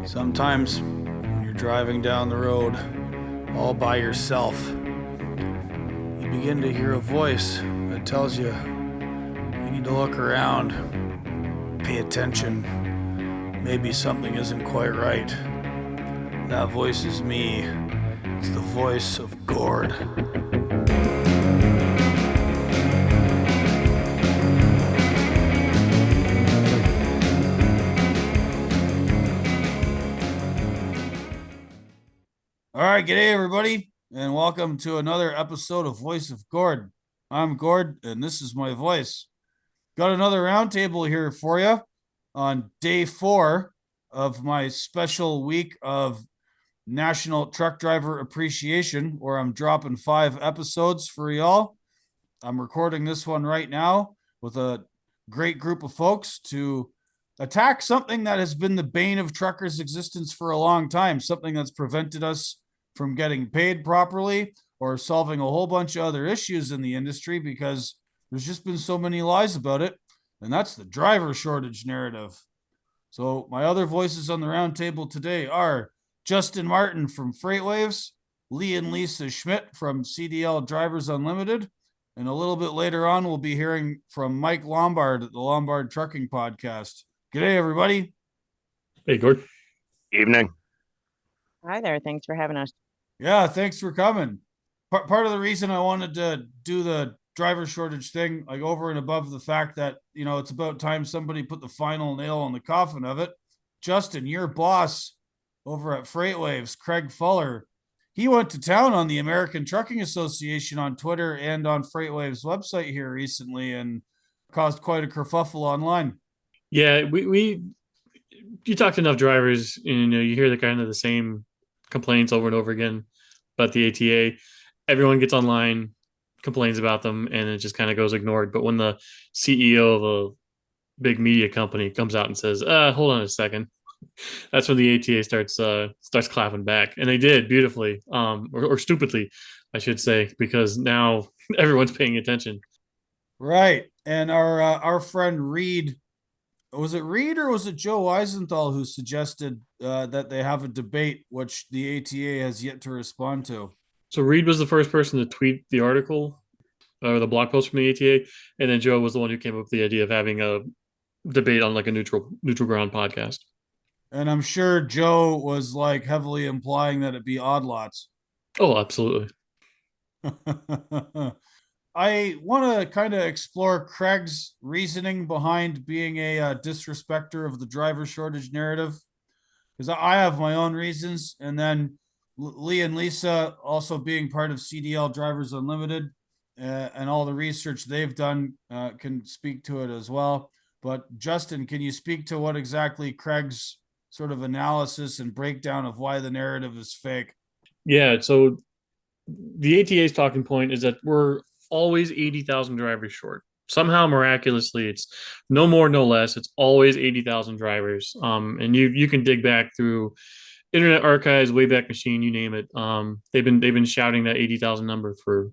Sometimes when you're driving down the road all by yourself, you begin to hear a voice that tells you need to look around, pay attention. Maybe something isn't quite right. That voice is me. It's the voice of Gord. All right, g'day everybody, and welcome to another episode of Voice of Gord. I'm Gord, and this is my voice. Got another roundtable here for you on day 4 of my special week of National Truck Driver Appreciation, where I'm dropping 5 episodes for y'all. I'm recording this one right now with a great group of folks to attack something that has been the bane of truckers' existence for a long time, something that's prevented us from getting paid properly or solving a whole bunch of other issues in the industry because there's just been so many lies about it, and that's the driver shortage narrative. So my other voices on the round table today are Justin Martin from FreightWaves, Lee and Lisa Schmidt from CDL Drivers Unlimited, and a little bit later on we'll be hearing from Mike Lombard at the Lombard Trucking Podcast. G'day, everybody. Hey, Gord. Evening. Hi there. Thanks for having us. Yeah, thanks for coming. Part of the reason I wanted to do the driver shortage thing, like over and above the fact that, you know, it's about time somebody put the final nail on the coffin of it. Justin, your boss over at FreightWaves, Craig Fuller, he went to town on the American Trucking Association on Twitter and on FreightWaves' website here recently and caused quite a kerfuffle online. Yeah, you talk to enough drivers, you know, you hear the kind of the same complaints over and over again about the ATA. Everyone gets online, complains about them, and it just kind of goes ignored. But when the CEO of a big media company comes out and says, hold on a second, that's when the ATA starts clapping back. And they did beautifully, or stupidly, I should say, because now everyone's paying attention. Right. And our friend Reed, was it Reed or was it Joe Weisenthal who suggested that they have a debate, which the ATA has yet to respond to? So Reed was the first person to tweet the article or the blog post from the ATA, and then Joe was the one who came up with the idea of having a debate on like a neutral ground podcast. And I'm sure Joe was like heavily implying that it be odd lots. Oh, absolutely. I want to kind of explore Craig's reasoning behind being a disrespecter of the driver shortage narrative, because I have my own reasons. And then Lee and Lisa also being part of CDL Drivers Unlimited and all the research they've done can speak to it as well. But Justin, can you speak to what exactly Craig's sort of analysis and breakdown of why the narrative is fake? Yeah, so the ATA's talking point is that we're always 80,000 drivers short. Somehow, miraculously, it's no more, no less. It's always 80,000 drivers. And you can dig back through Internet Archives, Wayback Machine, you name it. They've been shouting that 80,000 number for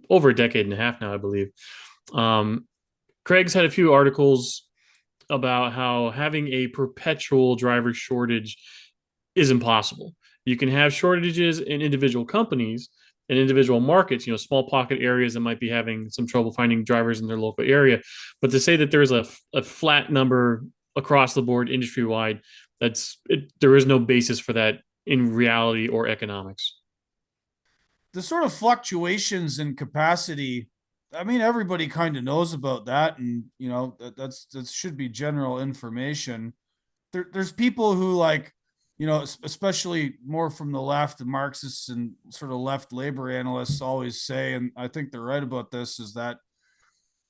over a decade and a half now, I believe. Craig's had a few articles about how having a perpetual driver shortage is impossible. You can have shortages in individual companies and individual markets, you know, small pocket areas that might be having some trouble finding drivers in their local area. But to say that there's a flat number across the board industry wide, there is no basis for that in reality or economics. The sort of fluctuations in capacity, I mean, everybody kind of knows about that, and you know that should be general information. There's people who, like, you know, especially more from the left, and Marxists and sort of left labor analysts always say, and I think they're right about this, is that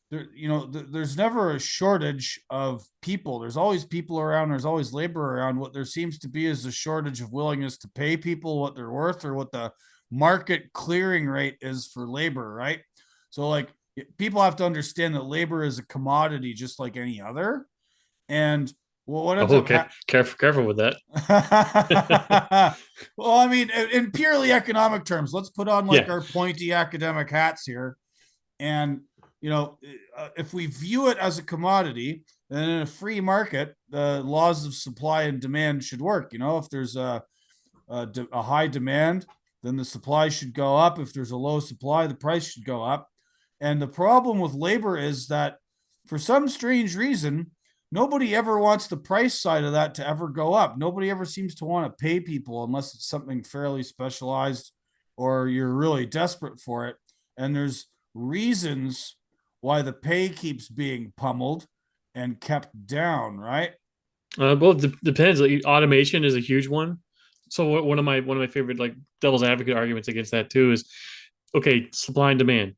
there's never a shortage of people. There's always people around. There's always labor around. What there seems to be is a shortage of willingness to pay people what they're worth or what the market clearing rate is for labor, right? So, like, people have to understand that labor is a commodity just like any other. And well, what ends okay. Careful with that. Well, I mean, in purely economic terms, let's put on our pointy academic hats here. And, you know, if we view it as a commodity, And in a free market, the laws of supply and demand should work. If there's a high demand, then the supply should go up. If there's a low supply, the price should go up. And the problem with labor is that for some strange reason, nobody ever wants the price side of that to ever go up. Nobody ever seems to want to pay people unless it's something fairly specialized or you're really desperate for it. And there's reasons why the pay keeps being pummeled and kept down, right? Well, it depends. Like, automation is a huge one. So one of my favorite like devil's advocate arguments against that too is okay, supply and demand.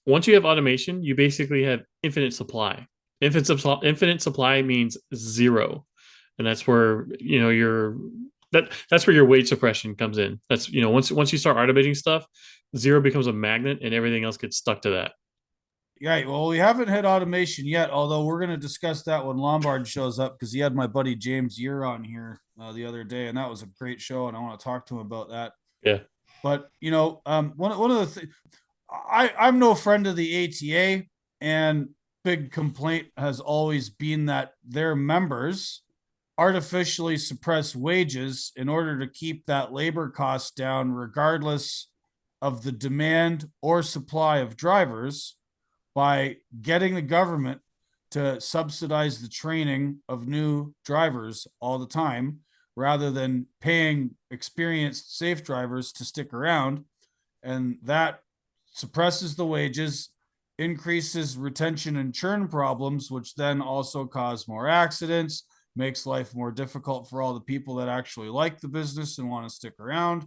Once you have automation, you basically have infinite supply. Infinite supply means zero, and that's where that's where your wage suppression comes in. That's once you start automating stuff, zero becomes a magnet, and everything else gets stuck to that. Right. Well, we haven't hit automation yet, although we're going to discuss that when Lombard shows up because he had my buddy James Year on here the other day, and that was a great show, and I want to talk to him about that. Yeah. But one of the things, I'm no friend of the ATA, and big complaint has always been that their members artificially suppress wages in order to keep that labor cost down, regardless of the demand or supply of drivers, by getting the government to subsidize the training of new drivers all the time, rather than paying experienced safe drivers to stick around. And that suppresses the wages, increases retention and churn problems, which then also cause more accidents, makes life more difficult for all the people that actually like the business and want to stick around.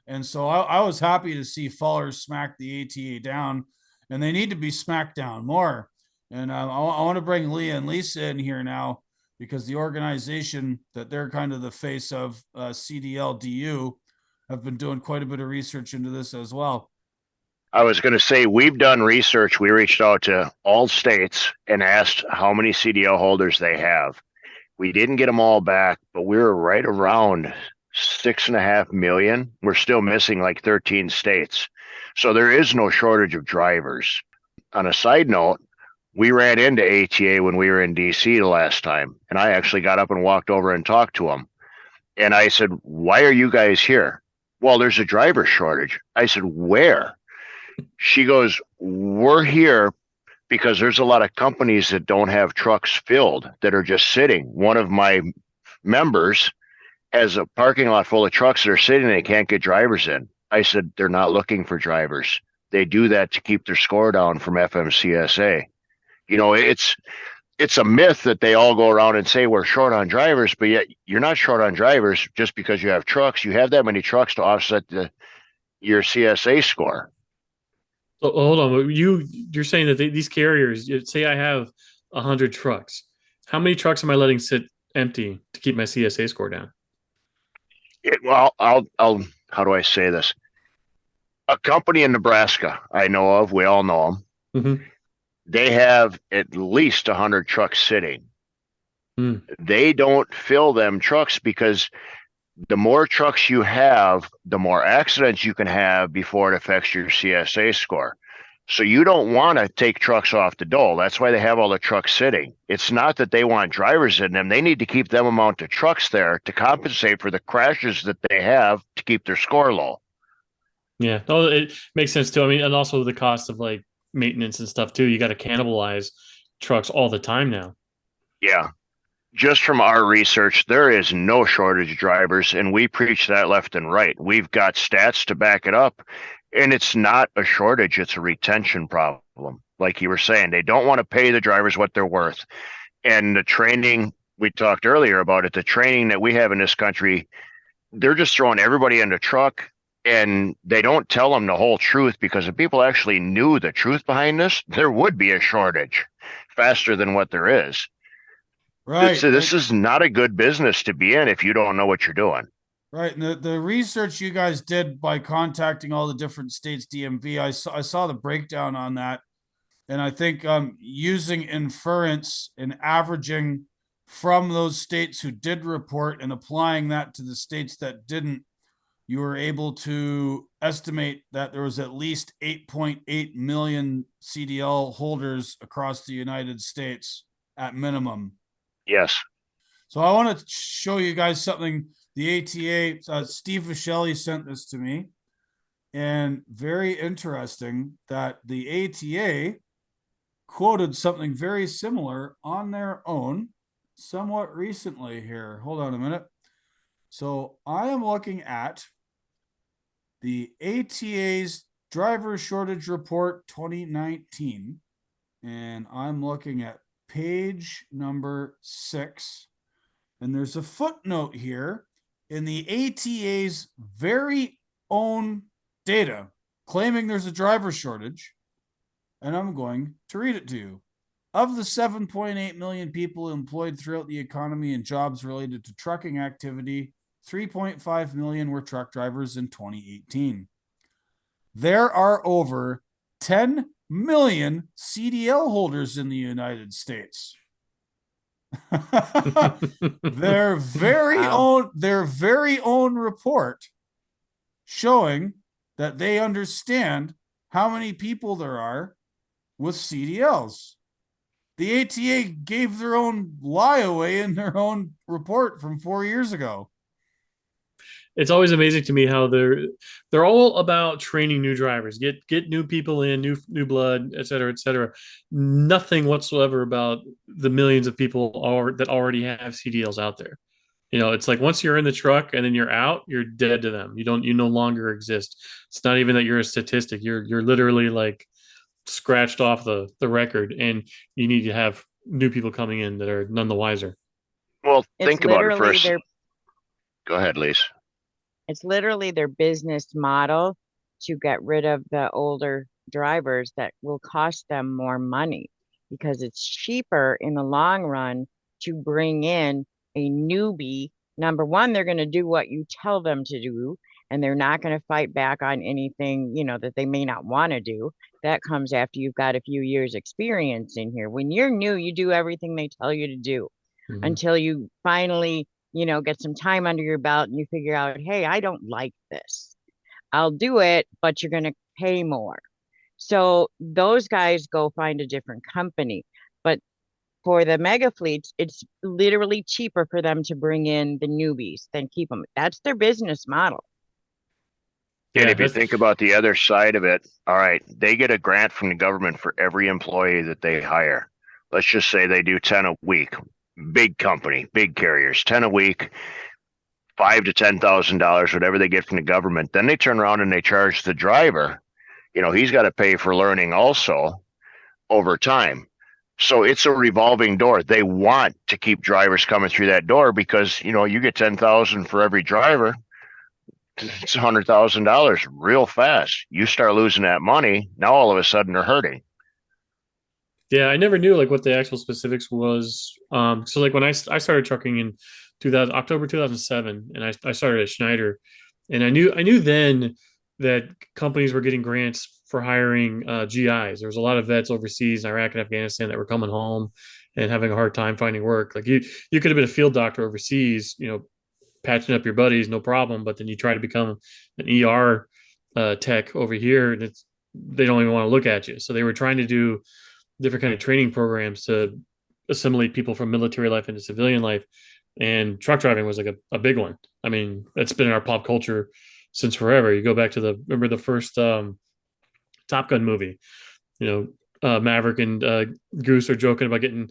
And so I was happy to see Fallers smack the ATA down, and they need to be smacked down more. And I want to bring Leah and Lisa in here now because the organization that they're kind of the face of, CDLDU, have been doing quite a bit of research into this as well. I was going to say, we've done research. We reached out to all states and asked how many CDL holders they have. We didn't get them all back, but we were right around 6.5 million. We're still missing like 13 states. So there is no shortage of drivers. On a side note, we ran into ATA when we were in DC the last time, and I actually got up and walked over and talked to them. And I said, "Why are you guys here?" "Well, there's a driver shortage." I said, "Where?" She goes, "We're here because there's a lot of companies that don't have trucks filled that are just sitting. One of my members has a parking lot full of trucks that are sitting and they can't get drivers in." I said, "They're not looking for drivers. They do that to keep their score down from FMCSA." It's a myth that they all go around and say we're short on drivers, but yet you're not short on drivers just because you have trucks. You have that many trucks to offset your CSA score. So hold on, you're saying that these carriers, say I have 100 trucks. How many trucks am I letting sit empty to keep my CSA score down? Well, I'll how do I say this? A company in Nebraska I know of, we all know them. Mm-hmm. They have at least 100 trucks sitting. Mm. They don't fill them trucks because the more trucks you have, the more accidents you can have before it affects your CSA score. So you don't want to take trucks off the dole. That's why they have all the trucks sitting. It's not that they want drivers in them. They need to keep them amount of trucks there to compensate for the crashes that they have to keep their score low. Yeah, no, it makes sense too. I mean, and also the cost of like maintenance and stuff too. You got to cannibalize trucks all the time now. Yeah. Just from our research, there is no shortage of drivers, and we preach that left and right. We've got stats to back it up, and it's not a shortage, it's a retention problem. Like you were saying, they don't want to pay the drivers what they're worth. And the training, we talked earlier about it, the training that we have in this country, they're just throwing everybody in the truck, and they don't tell them the whole truth, because if people actually knew the truth behind this, there would be a shortage faster than what there is. Right. This is not a good business to be in if you don't know what you're doing. Right. And the research you guys did by contacting all the different states DMV, I saw the breakdown on that. And I think using inference and averaging from those states who did report and applying that to the states that didn't, you were able to estimate that there was at least 8.8 million CDL holders across the United States at minimum. Yes. So I want to show you guys something. The ATA, Steve Viscelli sent this to me, and very interesting that the ATA quoted something very similar on their own somewhat recently here. Hold on a minute. So I am looking at the ATA's driver shortage report 2019, and I'm looking at page number 6. And there's a footnote here in the ATA's very own data claiming there's a driver shortage. And I'm going to read it to you. Of the 7.8 million people employed throughout the economy in jobs related to trucking activity, 3.5 million were truck drivers in 2018. There are over 10 million CDL holders in the United States. their very own report showing that they understand how many people there are with CDLs. The ATA gave their own lie away in their own report from 4 years ago. It's always amazing to me how they're all about training new drivers, get new people in, new blood, et cetera, et cetera. Nothing whatsoever about the millions of people that already have CDLs out there. It's like once you're in the truck and then you're out, you're dead to them. You no longer exist. It's not even that you're a statistic. You're literally like scratched off the record, and you need to have new people coming in that are none the wiser. Well, It's think about it literally first. Go ahead, Lise. It's literally their business model to get rid of the older drivers that will cost them more money because it's cheaper in the long run to bring in a newbie. Number one, they're going to do what you tell them to do, and they're not going to fight back on anything, that they may not want to do. That comes after you've got a few years experience in here. When you're new, you do everything they tell you to do until you finally get some time under your belt and you figure out, hey, I don't like this. I'll do it, but you're going to pay more. So those guys go find a different company. But for the mega fleets, it's literally cheaper for them to bring in the newbies than keep them. That's their business model. And Yeah, if you think about the other side of it, all right, they get a grant from the government for every employee that they hire. Let's just say they do 10 a week. Big company, big carriers, 10 a week, $5,000 to $10,000, whatever they get from the government. Then they turn around and they charge the driver. He's got to pay for learning also over time. So it's a revolving door. They want to keep drivers coming through that door because, you get 10,000 for every driver. It's $100,000 real fast. You start losing that money. Now all of a sudden they're hurting. Yeah, I never knew like what the actual specifics was. So like when I started trucking in October 2007, and I started at Schneider, and I knew then that companies were getting grants for hiring GIs. There was a lot of vets overseas in Iraq and Afghanistan that were coming home and having a hard time finding work. Like you could have been a field doctor overseas, patching up your buddies, no problem. But then you try to become an ER tech over here, and they don't even want to look at you. So they were trying to do different kind of training programs to assimilate people from military life into civilian life, and truck driving was like a big one. I mean, it's been in our pop culture since forever. You go back to remember the first Top Gun movie, Maverick and Goose are joking about getting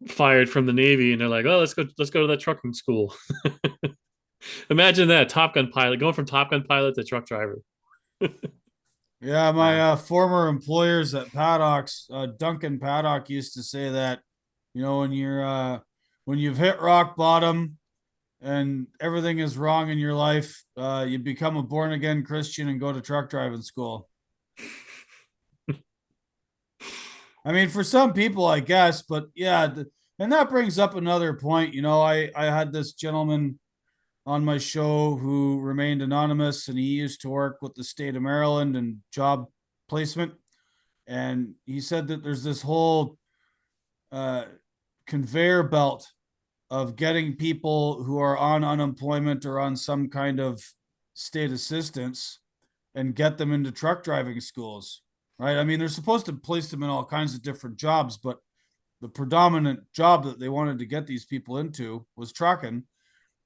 fired from the Navy, and they're like, oh, let's go to that trucking school. Imagine that Top Gun pilot going from Top Gun pilot to truck driver. Yeah, my former employers at Paddocks, Duncan Paddock used to say that, when you've hit rock bottom and everything is wrong in your life, you become a born again Christian and go to truck driving school. I mean, for some people, I guess, but yeah, and that brings up another point. I had this gentleman on my show who remained anonymous, and he used to work with the state of Maryland and job placement. And he said that there's this whole conveyor belt of getting people who are on unemployment or on some kind of state assistance and get them into truck driving schools, right? I mean, they're supposed to place them in all kinds of different jobs, but the predominant job that they wanted to get these people into was trucking.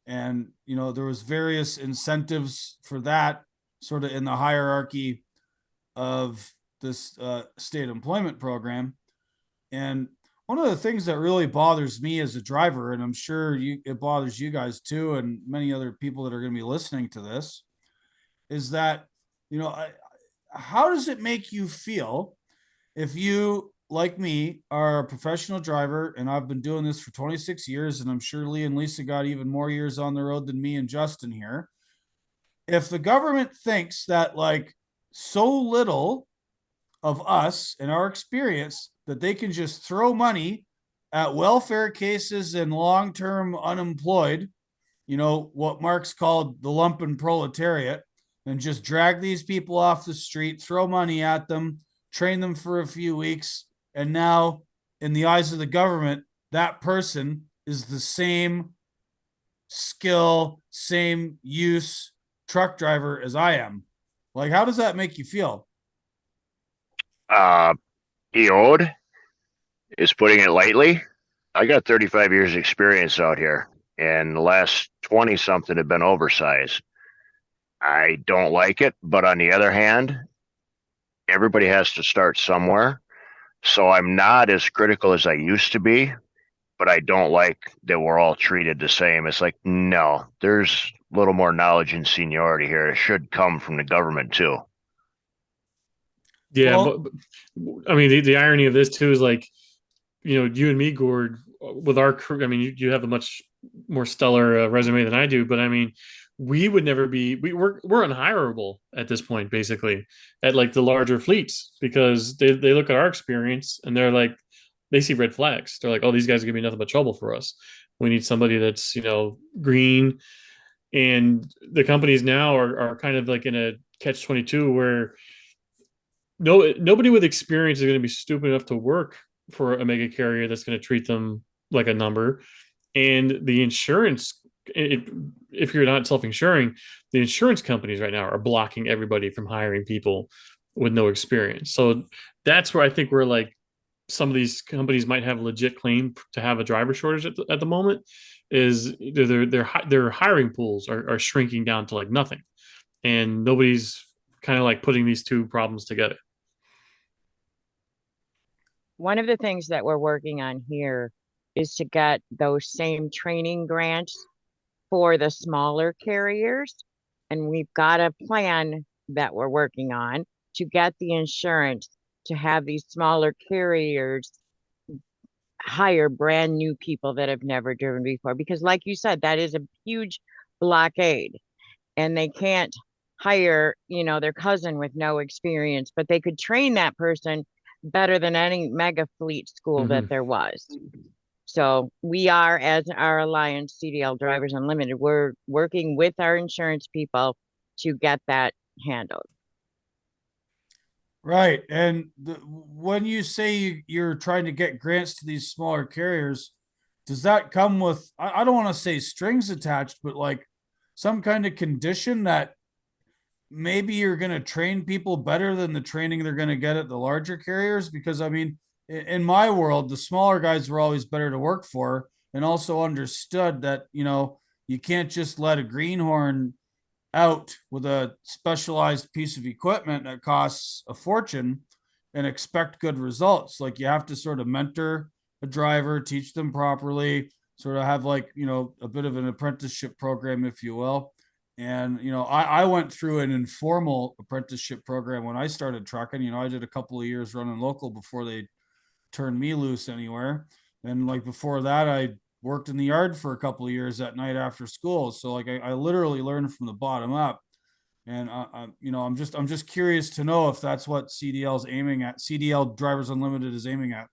And, there was various incentives for that sort of in the hierarchy of this state employment program. And one of the things that really bothers me as a driver, and I'm sure it bothers you guys too, and many other people that are going to be listening to this, is that, how does it make you feel if you, like me, are a professional driver, and I've been doing this for 26 years, and I'm sure Lee and Lisa got even more years on the road than me and Justin here. If the government thinks that like so little of us and our experience that they can just throw money at welfare cases and long-term unemployed, what Marx called the lumpen proletariat, and just drag these people off the street, throw money at them, train them for a few weeks, and now in the eyes of the government, that person is the same skill, same use truck driver as I am. Like, how does that make you feel? EO'd is putting it lightly. I got 35 years experience out here, and the last 20 something have been oversized. I don't like it, but on the other hand, everybody has to start somewhere. So I'm not as critical as I used to be, but I don't like that we're all treated the same. It's like, no, there's a little more knowledge and seniority here. It should come from the government too. Yeah, Well, but I mean, the irony of this too is like, you and me, Gord, with our career. I mean, you have a much more stellar resume than I do, but I mean, we would never be. We're unhirable at this point, basically, at like the larger fleets because they look at our experience and they're like, they see red flags. They're like, oh, these guys are gonna be nothing but trouble for us. We need somebody that's green, and the companies now are kind of like in a catch-22 where nobody with experience is going to be stupid enough to work for a mega carrier that's going to treat them like a number. And the insurance, if you're not self-insuring, the insurance companies right now are blocking everybody from hiring people with no experience. So that's where I think we're like, some of these companies might have a legit claim to have a driver shortage at the moment. Is their hiring pools are shrinking down to like nothing, and nobody's kind of like putting these two problems together. One of the things that we're working on here is to get those same training grants for the smaller carriers. And we've got a plan that we're working on to get the insurance to have these smaller carriers hire brand new people that have never driven before. Because like you said, that is a huge blockade. And they can't hire, their cousin with no experience, but they could train that person better than any mega fleet school that there was. So we are, as our alliance, CDL Drivers Unlimited, we're working with our insurance people to get that handled. right. And when you say you're trying to get grants to these smaller carriers, does that come with, I don't want to say strings attached, but like some kind of condition that maybe you're going to train people better than the training they're going to get at the larger carriers? Because I mean, in my world, the smaller guys were always better to work for, and also understood that, you can't just let a greenhorn out with a specialized piece of equipment that costs a fortune and expect good results. Like, you have to sort of mentor a driver, teach them properly, sort of have like, a bit of an apprenticeship program, if you will. And, I went through an informal apprenticeship program when I started trucking. I did a couple of years running local before they turned me loose anywhere. And like before that, I worked in the yard for a couple of years at night after school. So like I literally learned from the bottom up. And I'm just curious to know if that's what CDL is aiming at. CDL Drivers Unlimited is aiming at.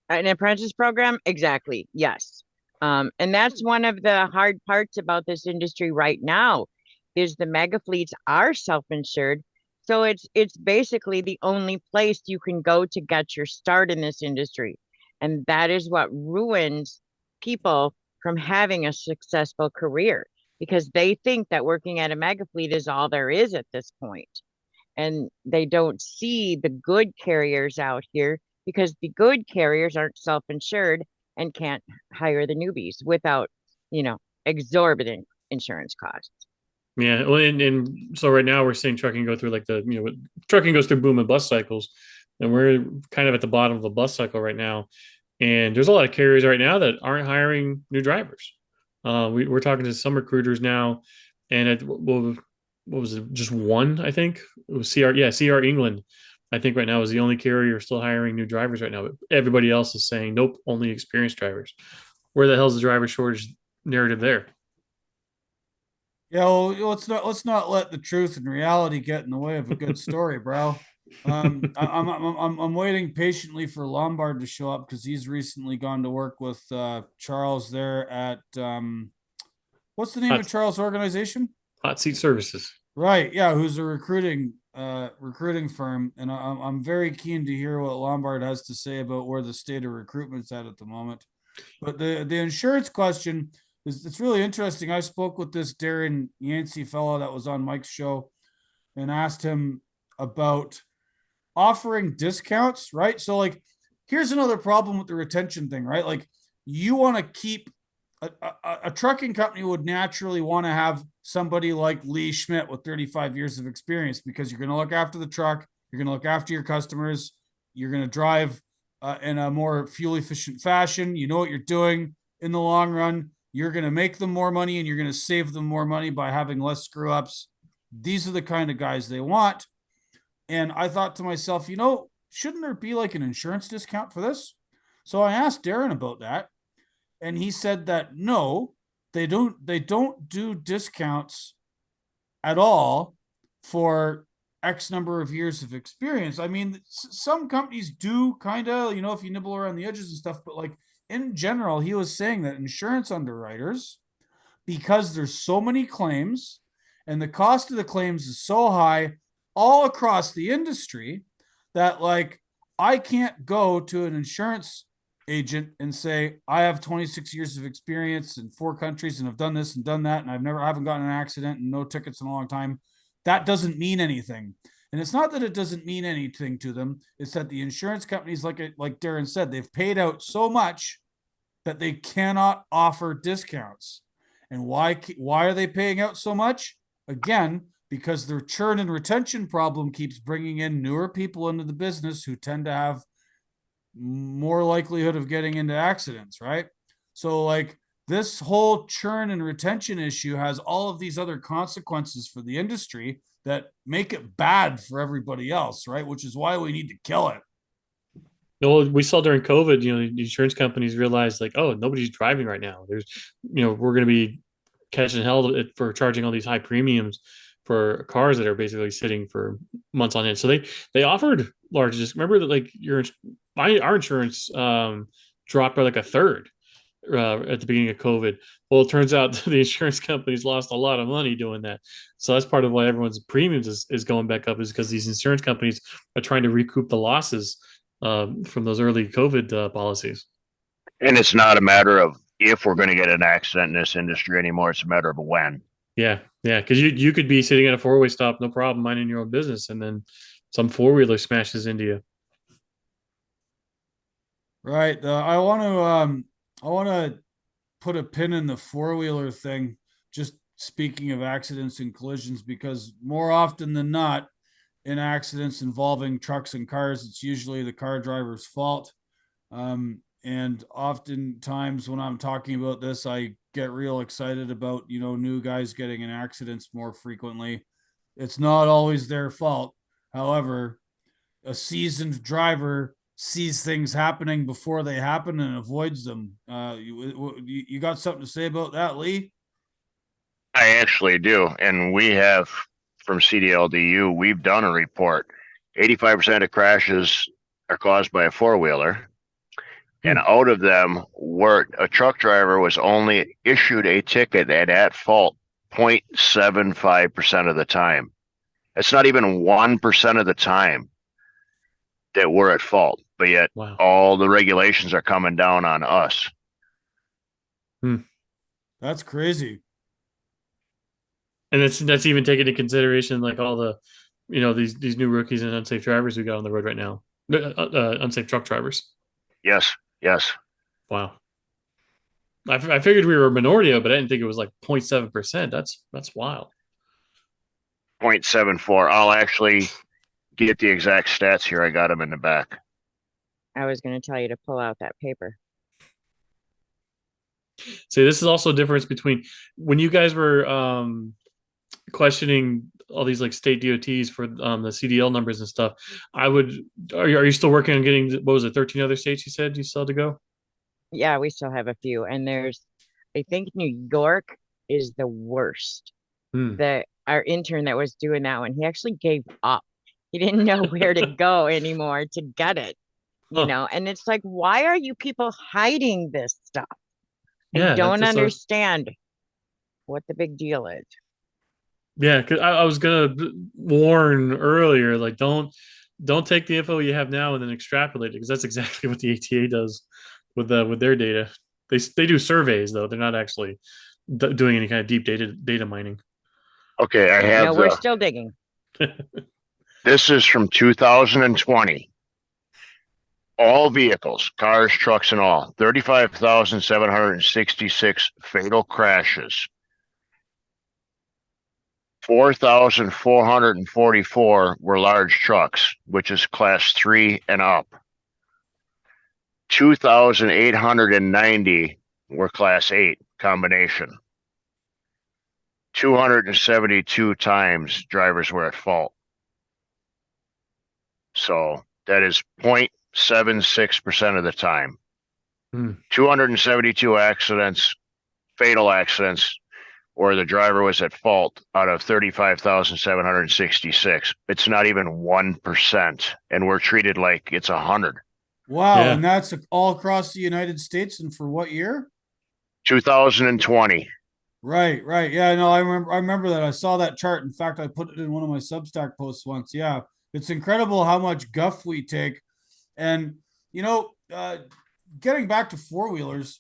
An apprentice program? Exactly. Yes. And that's one of the hard parts about this industry right now is the mega fleets are self-insured. So it's basically the only place you can go to get your start in this industry. And that is what ruins people from having a successful career because they think that working at a mega fleet is all there is at this point. And they don't see the good carriers out here because the good carriers aren't self-insured and can't hire the newbies without, exorbitant insurance costs. Yeah, well, and so right now we're seeing trucking go through like trucking goes through boom and bust cycles, and we're kind of at the bottom of the bust cycle right now. And there's a lot of carriers right now that aren't hiring new drivers. We're talking to some recruiters now, and what was it? Just one, I think it was CR. Yeah, CR England. I think right now is the only carrier still hiring new drivers right now. But everybody else is saying nope, only experienced drivers. Where the hell's the driver shortage narrative there? Yeah, well, let's not let the truth and reality get in the way of a good story, bro. I'm waiting patiently for Lombard to show up because he's recently gone to work with Charles there at what's the name of Hot, Charles' organization? hot seat services. Right, yeah, who's a recruiting firm, and I'm very keen to hear what Lombard has to say about where the state of recruitment's at the moment. But the insurance question is it's really interesting. I spoke with this Darren Yancey fellow that was on Mike's show and asked him about offering discounts, right? So like here's another problem with the retention thing, right? Like you want to keep a trucking company would naturally want to have somebody like Lee Schmidt with 35 years of experience because you're going to look after the truck, you're going to look after your customers, you're going to drive in a more fuel efficient fashion. You know what you're doing in the long run. You're going to make them more money and you're going to save them more money by having less screw ups. These are the kind of guys they want. And I thought to myself, shouldn't there be like an insurance discount for this? So I asked Darren about that. And he said that no, they don't do discounts at all for X number of years of experience. I mean, some companies do kind of, if you nibble around the edges and stuff, but like in general, he was saying that insurance underwriters, because there's so many claims and the cost of the claims is so high all across the industry that like I can't go to an insurance agent and say I have 26 years of experience in 4 countries and have done this and done that and I haven't gotten an accident and no tickets in a long time. That doesn't mean anything. And it's not that it doesn't mean anything to them. It's that the insurance companies, like Darren said, they've paid out so much that they cannot offer discounts. And why are they paying out so much? Again, because their churn and retention problem keeps bringing in newer people into the business who tend to have more likelihood of getting into accidents, right? So like this whole churn and retention issue has all of these other consequences for the industry that make it bad for everybody else, right? Which is why we need to kill it. No, we saw during COVID, the insurance companies realized like, oh, nobody's driving right now. We're going to be catching hell for charging all these high premiums for cars that are basically sitting for months on end. So they offered large. Just remember that like our insurance dropped by like a third at the beginning of COVID. Well, it turns out the insurance companies lost a lot of money doing that. So that's part of why everyone's premiums is going back up is because these insurance companies are trying to recoup the losses from those early COVID policies. And it's not a matter of if we're going to get an accident in this industry anymore. It's a matter of when. Yeah, yeah, because you could be sitting at a four-way stop, no problem, minding your own business, and then some four-wheeler smashes into you. Right. I want to put a pin in the four-wheeler thing. Just speaking of accidents and collisions, because more often than not, in accidents involving trucks and cars, it's usually the car driver's fault. And oftentimes when I'm talking about this, I get real excited about, new guys getting in accidents more frequently. It's not always their fault. However, a seasoned driver sees things happening before they happen and avoids them. You got something to say about that, Lee? I actually do. And we have from CDLDU, we've done a report. 85% of crashes are caused by a four-wheeler. And out of them, a truck driver was only issued a ticket and at fault 0.75% of the time. It's not even 1% of the time that we're at fault, but yet Wow. all the regulations are coming down on us. That's crazy. And that's even taking into consideration like all the, these new rookies and unsafe drivers we got on the road right now. Unsafe truck drivers. Yes, yes. Wow. I figured we were a minority, but I didn't think it was like 0.7%. That's wild. 0.74. I'll actually get the exact stats here. I got them in the back. I was going to tell you to pull out that paper. See, this is also a difference between when you guys were questioning all these like state DOTs for the CDL numbers and stuff. Are you still working on getting what was it, 13 other states you said you still had to go? Yeah, we still have a few. And I think New York is the worst. Hmm. Our intern that was doing that one, he actually gave up. He didn't know where to go anymore to get it, Huh. and it's like, why are you people hiding this stuff? I Yeah, don't that's understand what the big deal is. yeah, because I was gonna warn earlier, like don't take the info you have now and then extrapolate it, because that's exactly what the ATA does with their data. They do surveys though; they're not actually doing any kind of deep data mining. Okay, I No, have we're still digging. this is from 2020. All vehicles, cars, trucks, and all, 35,766 fatal crashes. 4,444 were large trucks, which is class 3 and up. 2,890 were class 8 combination. 272 times drivers were at fault. So that is 0.76% of the time. 272 accidents, fatal accidents, where the driver was at fault out of 35,766. It's not even 1%. And we're treated like it's 100. Wow. Yeah. And that's all across the United States. And for what year? 2020. Right, right. Yeah, no, I remember that. I saw that chart. In fact, I put it in one of my Substack posts once. Yeah. It's incredible how much guff we take. And getting back to four-wheelers,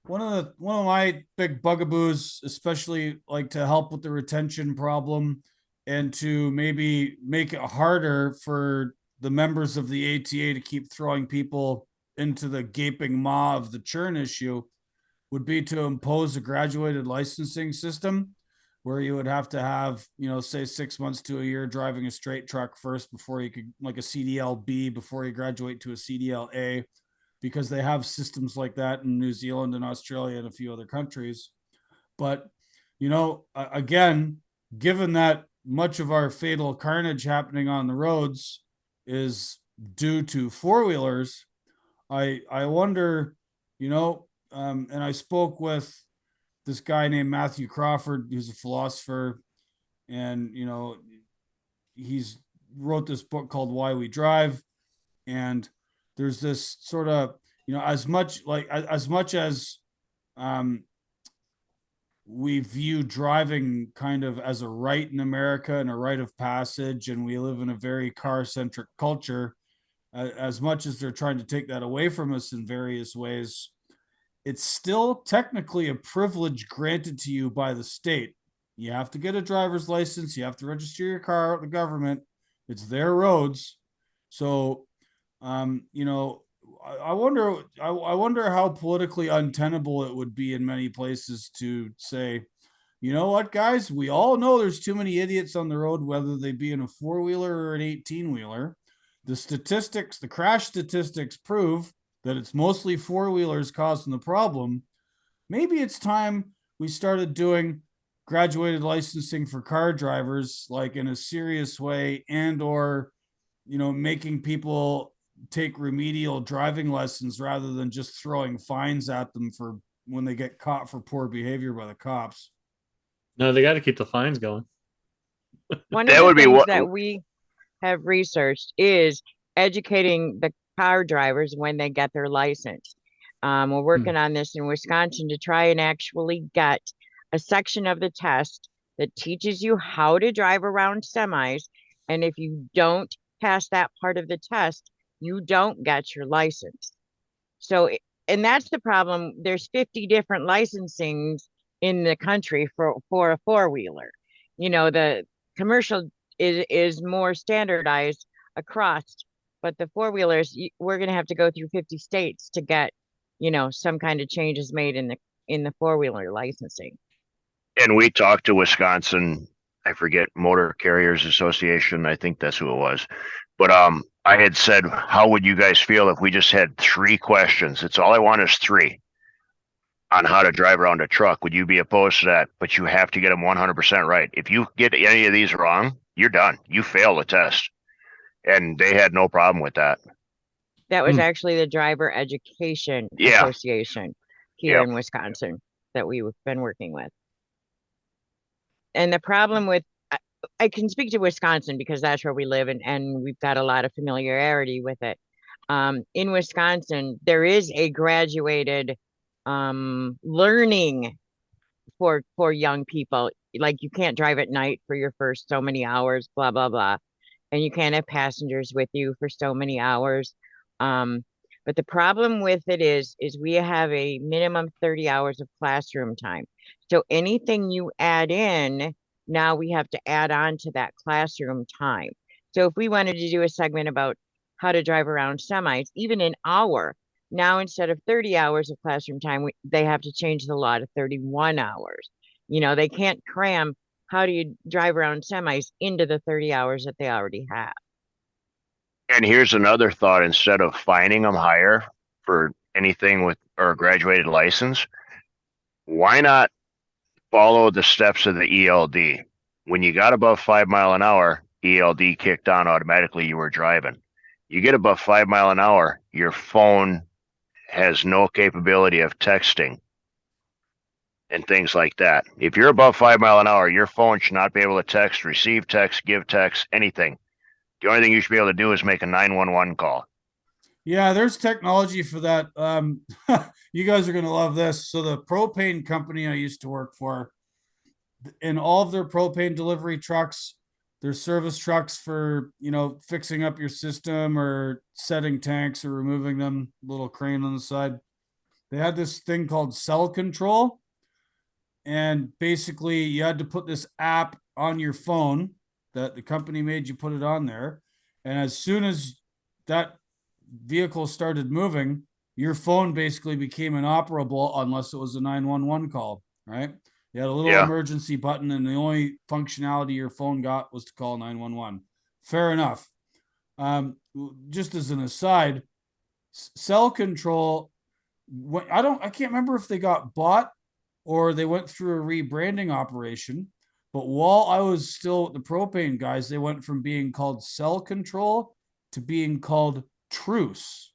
one of my big bugaboos, especially like to help with the retention problem and to maybe make it harder for the members of the ATA to keep throwing people into the gaping maw of the churn issue, would be to impose a graduated licensing system where you would have to have, say 6 months to a year driving a straight truck first before you could, like a CDL B, before you graduate to a CDL A, because they have systems like that in New Zealand and Australia and a few other countries. But, again, given that much of our fatal carnage happening on the roads is due to four-wheelers, I wonder, and I spoke with this guy named Matthew Crawford, who's a philosopher, and he's wrote this book called Why We Drive, and there's this sort of, as much as um we view driving kind of as a right in America and a rite of passage, and we live in a very car centric culture, as much as they're trying to take that away from us in various ways, it's still technically a privilege granted to you by the state. You have to get a driver's license. You have to register your car with the government. It's their roads. So, I wonder. I wonder how politically untenable it would be in many places to say, you know what, guys, we all know there's too many idiots on the road, whether they be in a four-wheeler or an 18-wheeler. The crash statistics prove that it's mostly four-wheelers causing the problem. Maybe it's time we started doing graduated licensing for car drivers, like in a serious way, and or making people take remedial driving lessons rather than just throwing fines at them for when they get caught for poor behavior by the cops. No, they got to keep the fines going. One of That the would be things what. that we have researched is educating the car drivers when they get their license. We're working on this in Wisconsin to try and actually get a section of the test that teaches you how to drive around semis. And if you don't pass that part of the test, you don't get your license. So, and that's the problem. There's 50 different licensings in the country for a four-wheeler. The commercial is more standardized across but the four-wheelers, we're going to have to go through 50 states to get, some kind of changes made in the four-wheeler licensing. And we talked to Wisconsin, I forget, Motor Carriers Association. I think that's who it was. But I had said, how would you guys feel if we just had 3 questions? It's all I want is 3 on how to drive around a truck. Would you be opposed to that? But you have to get them 100% right. If you get any of these wrong, you're done. You fail the test. And they had no problem with that. That was actually the Driver Education Association here in Wisconsin that we've been working with. And the problem with, I can speak to Wisconsin because that's where we live, and we've got a lot of familiarity with it. In Wisconsin, there is a graduated learning for young people. Like, you can't drive at night for your first so many hours, blah, blah, blah. And you can't have passengers with you for so many hours. But the problem with it is we have a minimum 30 hours of classroom time. So anything you add in, now we have to add on to that classroom time. So if we wanted to do a segment about how to drive around semis, even an hour, now instead of 30 hours of classroom time, they have to change the law to 31 hours. They can't cram how do you drive around semis into the 30 hours that they already have. And here's another thought. Instead of fining them higher for anything with or a graduated license, why not follow the steps of the ELD? When you got above 5 mile an hour, ELD kicked on automatically. You were driving. You get above 5 mile an hour, your phone has no capability of texting and things like that. If you're above 5 mile an hour, your phone should not be able to text, receive text, give text, anything. The only thing you should be able to do is make a 911 call. Yeah, there's technology for that. You guys are going to love this. So the propane company I used to work for, in all of their propane delivery trucks, their service trucks for, fixing up your system or setting tanks or removing them, little crane on the side. They had this thing called cell control. And basically you had to put this app on your phone that the company made you put it on there. And as soon as that vehicle started moving, your phone basically became inoperable unless it was a 911 call, right? You had a little emergency button, and the only functionality your phone got was to call 911. Fair enough. Just as an aside, cell control, I can't remember if they got bought or they went through a rebranding operation. But while I was still with the propane guys, they went from being called cell control to being called truce.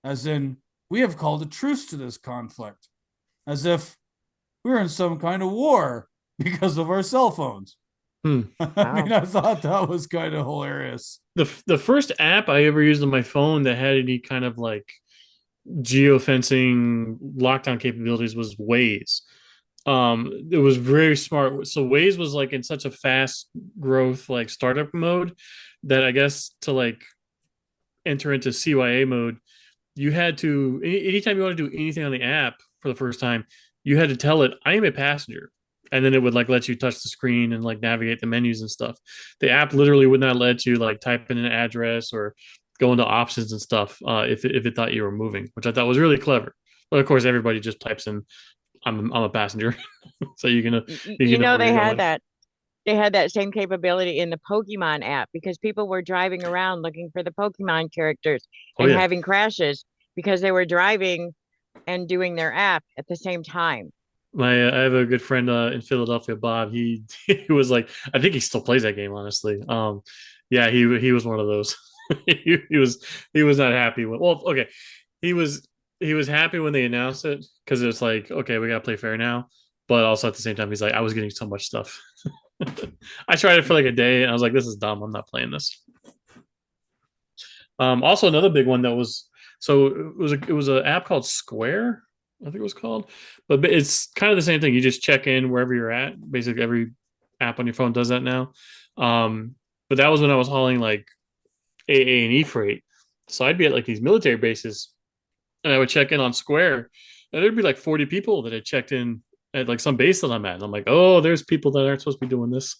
As in, we have called a truce to this conflict. As if we're in some kind of war because of our cell phones. I mean, I thought that was kind of hilarious. The first app I ever used on my phone that had any kind of like geofencing lockdown capabilities was Waze. It was very smart. So Waze was like in such a fast growth, like startup mode, that I guess to like enter into CYA mode, you had to, anytime you want to do anything on the app for the first time, you had to tell it, I am a passenger. And then it would like let you touch the screen and like navigate the menus and stuff. The app literally would not let you like type in an address or go into options and stuff if it thought you were moving, which I thought was really clever. But of course, everybody just types in, I'm a passenger. So you know they had that. They had that same capability in the Pokemon app because people were driving around looking for the Pokemon characters and having crashes because they were driving and doing their app at the same time. I have a good friend in Philadelphia, Bob. He was like, I think he still plays that game, honestly. Yeah, he was one of those. he was not happy when. Well, okay, he was happy when they announced it because it's like, okay, we gotta play fair now. But also at the same time, he's like, I was getting so much stuff. I tried it for like a day, and I was like, this is dumb. I'm not playing this. Also, another big one that was it was an app called Square, I think it was called, but it's kind of the same thing. You just check in wherever you're at. Basically, every app on your phone does that now. But that was when I was hauling like AA&E freight. So I'd be at like these military bases, and I would check in on Square, and there'd be like 40 people that had checked in at like some base that I'm at. And I'm like, oh, there's people that aren't supposed to be doing this.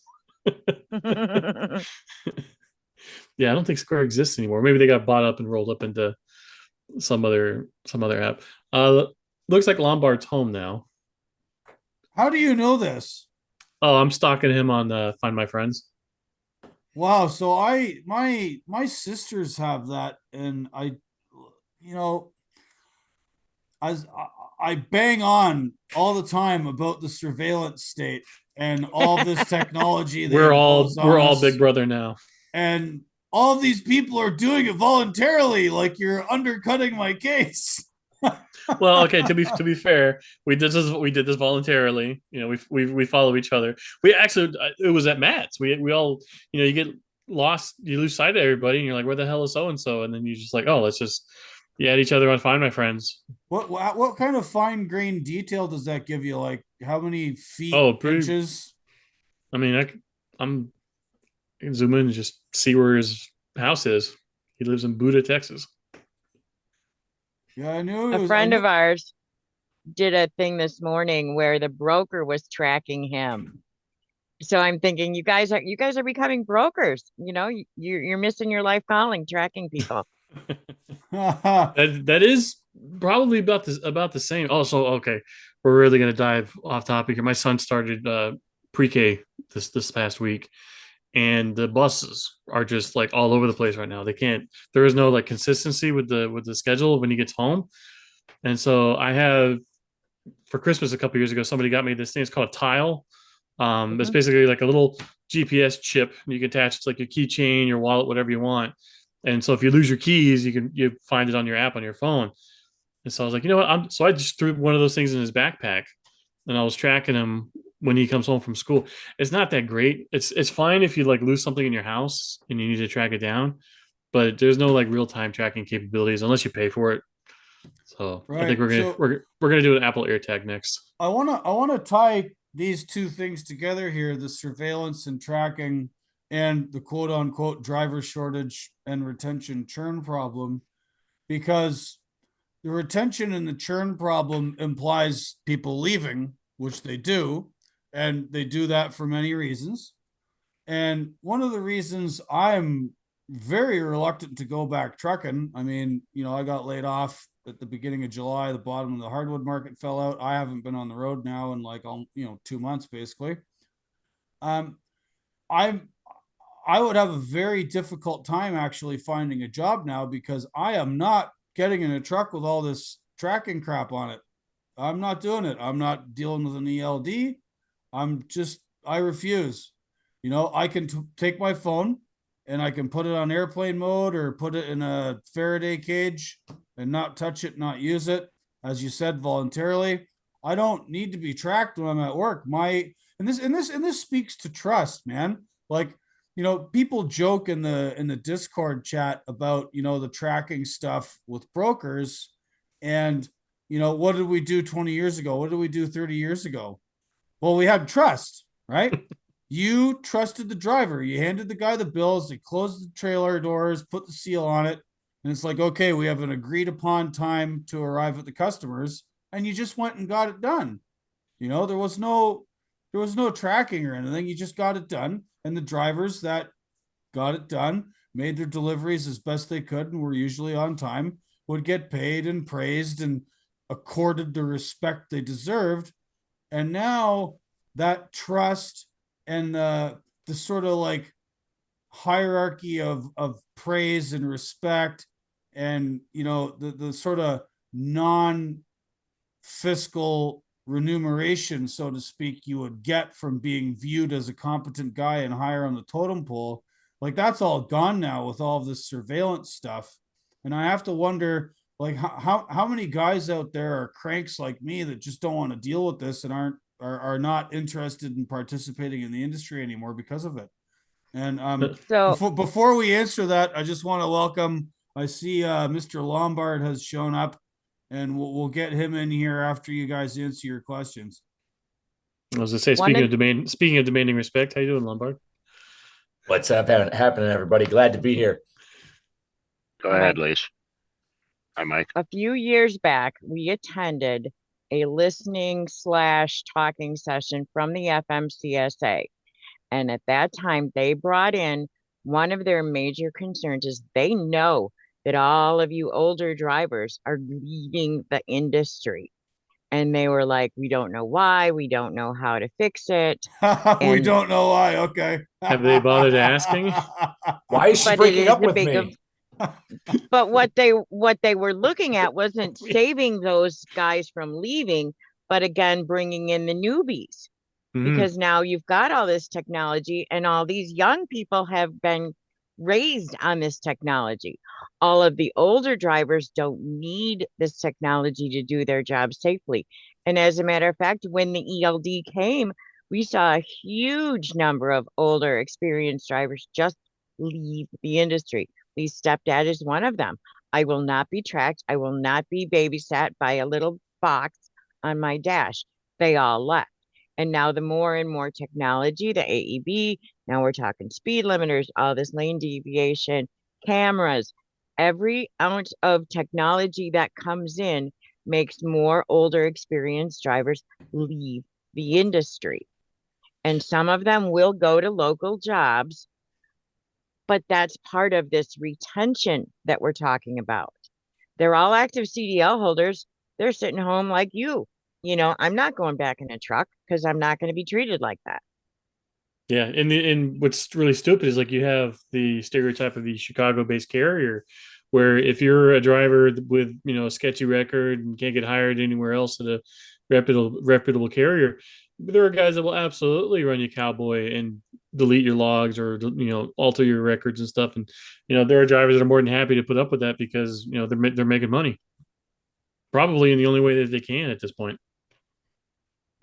Yeah, I don't think Square exists anymore. Maybe they got bought up and rolled up into some other app. Looks like Lombard's home now. How do you know this? Oh, I'm stalking him on Find My Friends. Wow. So my sisters have that, and you know, as I bang on all the time about the surveillance state and all this technology they impose on We're all Big us, Brother now. and all of these people are doing it voluntarily. Like, you're undercutting my case. Well, okay, to be fair, we did this voluntarily. You know, we follow each other. We actually it was at Matt's. We all, you know, you get lost, you lose sight of everybody, and you're like, where the hell is so and so? And then you just like, oh, let's just you add each other on Find My Friends. What kind of fine grained detail does that give you? Like, how many feet, Oh, pretty. inches? I mean, I'm I can zoom in and just see where his house is. He lives in Buda, Texas. Yeah, I knew it A was. I friend knew. of ours did a thing this morning where the broker was tracking him. So I'm thinking you guys are becoming brokers. You know, you're missing your life calling, tracking people. That is probably about the same. Also, okay, we're really gonna dive off topic here. My son started pre-K this past week, and the buses are just like all over the place right now. They can't. There is no like consistency with the schedule when he gets home, and so I have for Christmas a couple years ago, somebody got me this thing. It's called a tile. It's Mhm. basically like a little GPS chip you can attach to like your keychain, your wallet, whatever you want. And so if you lose your keys, you find it on your app on your phone. And so I was like, you know what? So I just threw one of those things in his backpack, and I was tracking him when he comes home from school. It's not that great. It's fine if you like lose something in your house and you need to track it down, but there's no like real time tracking capabilities unless you pay for it. So I think Right. So we're gonna do an Apple AirTag next. I wanna tie these two things together here: the surveillance and tracking, and the quote unquote driver shortage and retention churn problem, because the retention and the churn problem implies people leaving, which they do, and they do that for many reasons. And one of the reasons I'm very reluctant to go back trucking, I mean, I got laid off at the beginning of July. The bottom of the hardwood market fell out. I haven't been on the road now in like 2 months basically. Um, I'm I would have a very difficult time actually finding a job now, because I am not getting in a truck with all this tracking crap on it. I'm not doing it. I'm not dealing with an ELD. I refuse. I can take my phone and I can put it on airplane mode or put it in a Faraday cage and not touch it, not use it, as you said, voluntarily. I don't need to be tracked when I'm at work. And this speaks to trust, man. Like, people joke in the Discord chat about, the tracking stuff with brokers. And, what did we do 20 years ago? What did we do 30 years ago? Well, we had trust, right? You trusted the driver. You handed the guy the bills. They closed the trailer doors, put the seal on it. And it's like, okay, we have an agreed upon time to arrive at the customers. And you just went and got it done. There was no tracking or anything. You just got it done. And the drivers that got it done, made their deliveries as best they could, and were usually on time, would get paid and praised and accorded the respect they deserved. And now that trust and the sort of like hierarchy of praise and respect, and the sort of non fiscal remuneration, so to speak, you would get from being viewed as a competent guy and higher on the totem pole, like, that's all gone now with all of this surveillance stuff. And I have to wonder, like, how many guys out there are cranks like me that just don't want to deal with this and are not interested in participating in the industry anymore because of it. And So before we answer that, I just want to welcome. I see Mr. Lombard has shown up, and we'll get him in here after you guys answer your questions. I was gonna say, one of speaking of demanding respect, how you doing, Lombard? What's up happening, everybody? Glad to be here. Go All ahead, right. Lise. Hi, Mike. A few years back, we attended a listening/talking session from the FMCSA. And at that time, they brought in one of their major concerns is they know that all of you older drivers are leaving the industry. And they were like, we don't know why, we don't know how to fix it. We And don't know why. Okay. Have they bothered asking? Why is she but it breaking is up a with big me? but what they were looking at wasn't saving those guys from leaving, but again bringing in the newbies, Mhm. because now you've got all this technology and all these young people have been raised on this technology. All of the older drivers don't need this technology to do their job safely. And as a matter of fact, when the ELD came, we saw a huge number of older experienced drivers just leave the industry. Lee's stepdad is one of them. I will not be tracked. I will not be babysat by a little box on my dash. They all left. And now the more and more technology, the AEB, now we're talking speed limiters, all this lane deviation, cameras, every ounce of technology that comes in makes more older experienced drivers leave the industry. And some of them will go to local jobs, but that's part of this retention that we're talking about. They're all active CDL holders. They're sitting home like you. I'm not going back in a truck because I'm not going to be treated like that. Yeah, and what's really stupid is like you have the stereotype of the Chicago-based carrier, where if you're a driver with a sketchy record and can't get hired anywhere else at a reputable carrier, there are guys that will absolutely run you cowboy and delete your logs or alter your records and stuff. And there are drivers that are more than happy to put up with that because they're making money, probably in the only way that they can at this point.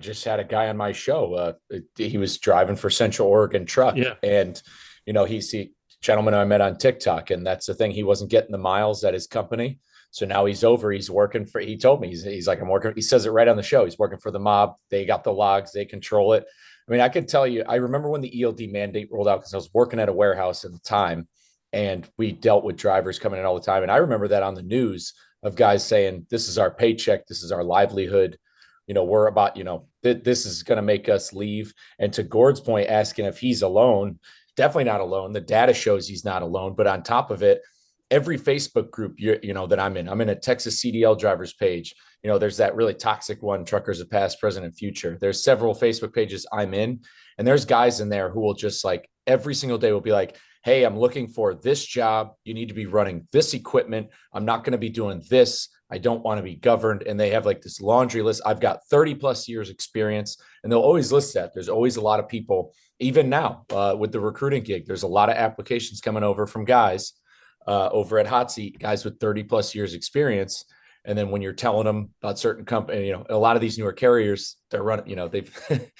Just had a guy on my show. He was driving for Central Oregon Truck, Yeah. and he's the gentleman I met on TikTok, and that's the thing. He wasn't getting the miles at his company, so now he's over. He's working for. He told me he's like, I'm working. He says it right on the show. He's working for the mob. They got the logs. They control it. I mean, I could tell you. I remember when the ELD mandate rolled out because I was working at a warehouse at the time, and we dealt with drivers coming in all the time. And I remember that on the news of guys saying, "This is our paycheck. This is our livelihood." We're about, this is going to make us leave. And to Gord's point, asking if he's alone, definitely not alone. The data shows he's not alone. But on top of it, every Facebook group, that I'm in a Texas CDL drivers page. There's that really toxic one, Truckers of Past, Present, and Future. There's several Facebook pages I'm in, and there's guys in there who will just like every single day will be like, hey, I'm looking for this job. You need to be running this equipment. I'm not going to be doing this. I don't want to be governed. And they have like this laundry list. I've got 30 plus years experience, and they'll always list that. There's always a lot of people, even now with the recruiting gig, there's a lot of applications coming over from guys over at Hot Seat, guys with 30 plus years experience. And then when you're telling them about certain company, a lot of these newer carriers, they're running, they've,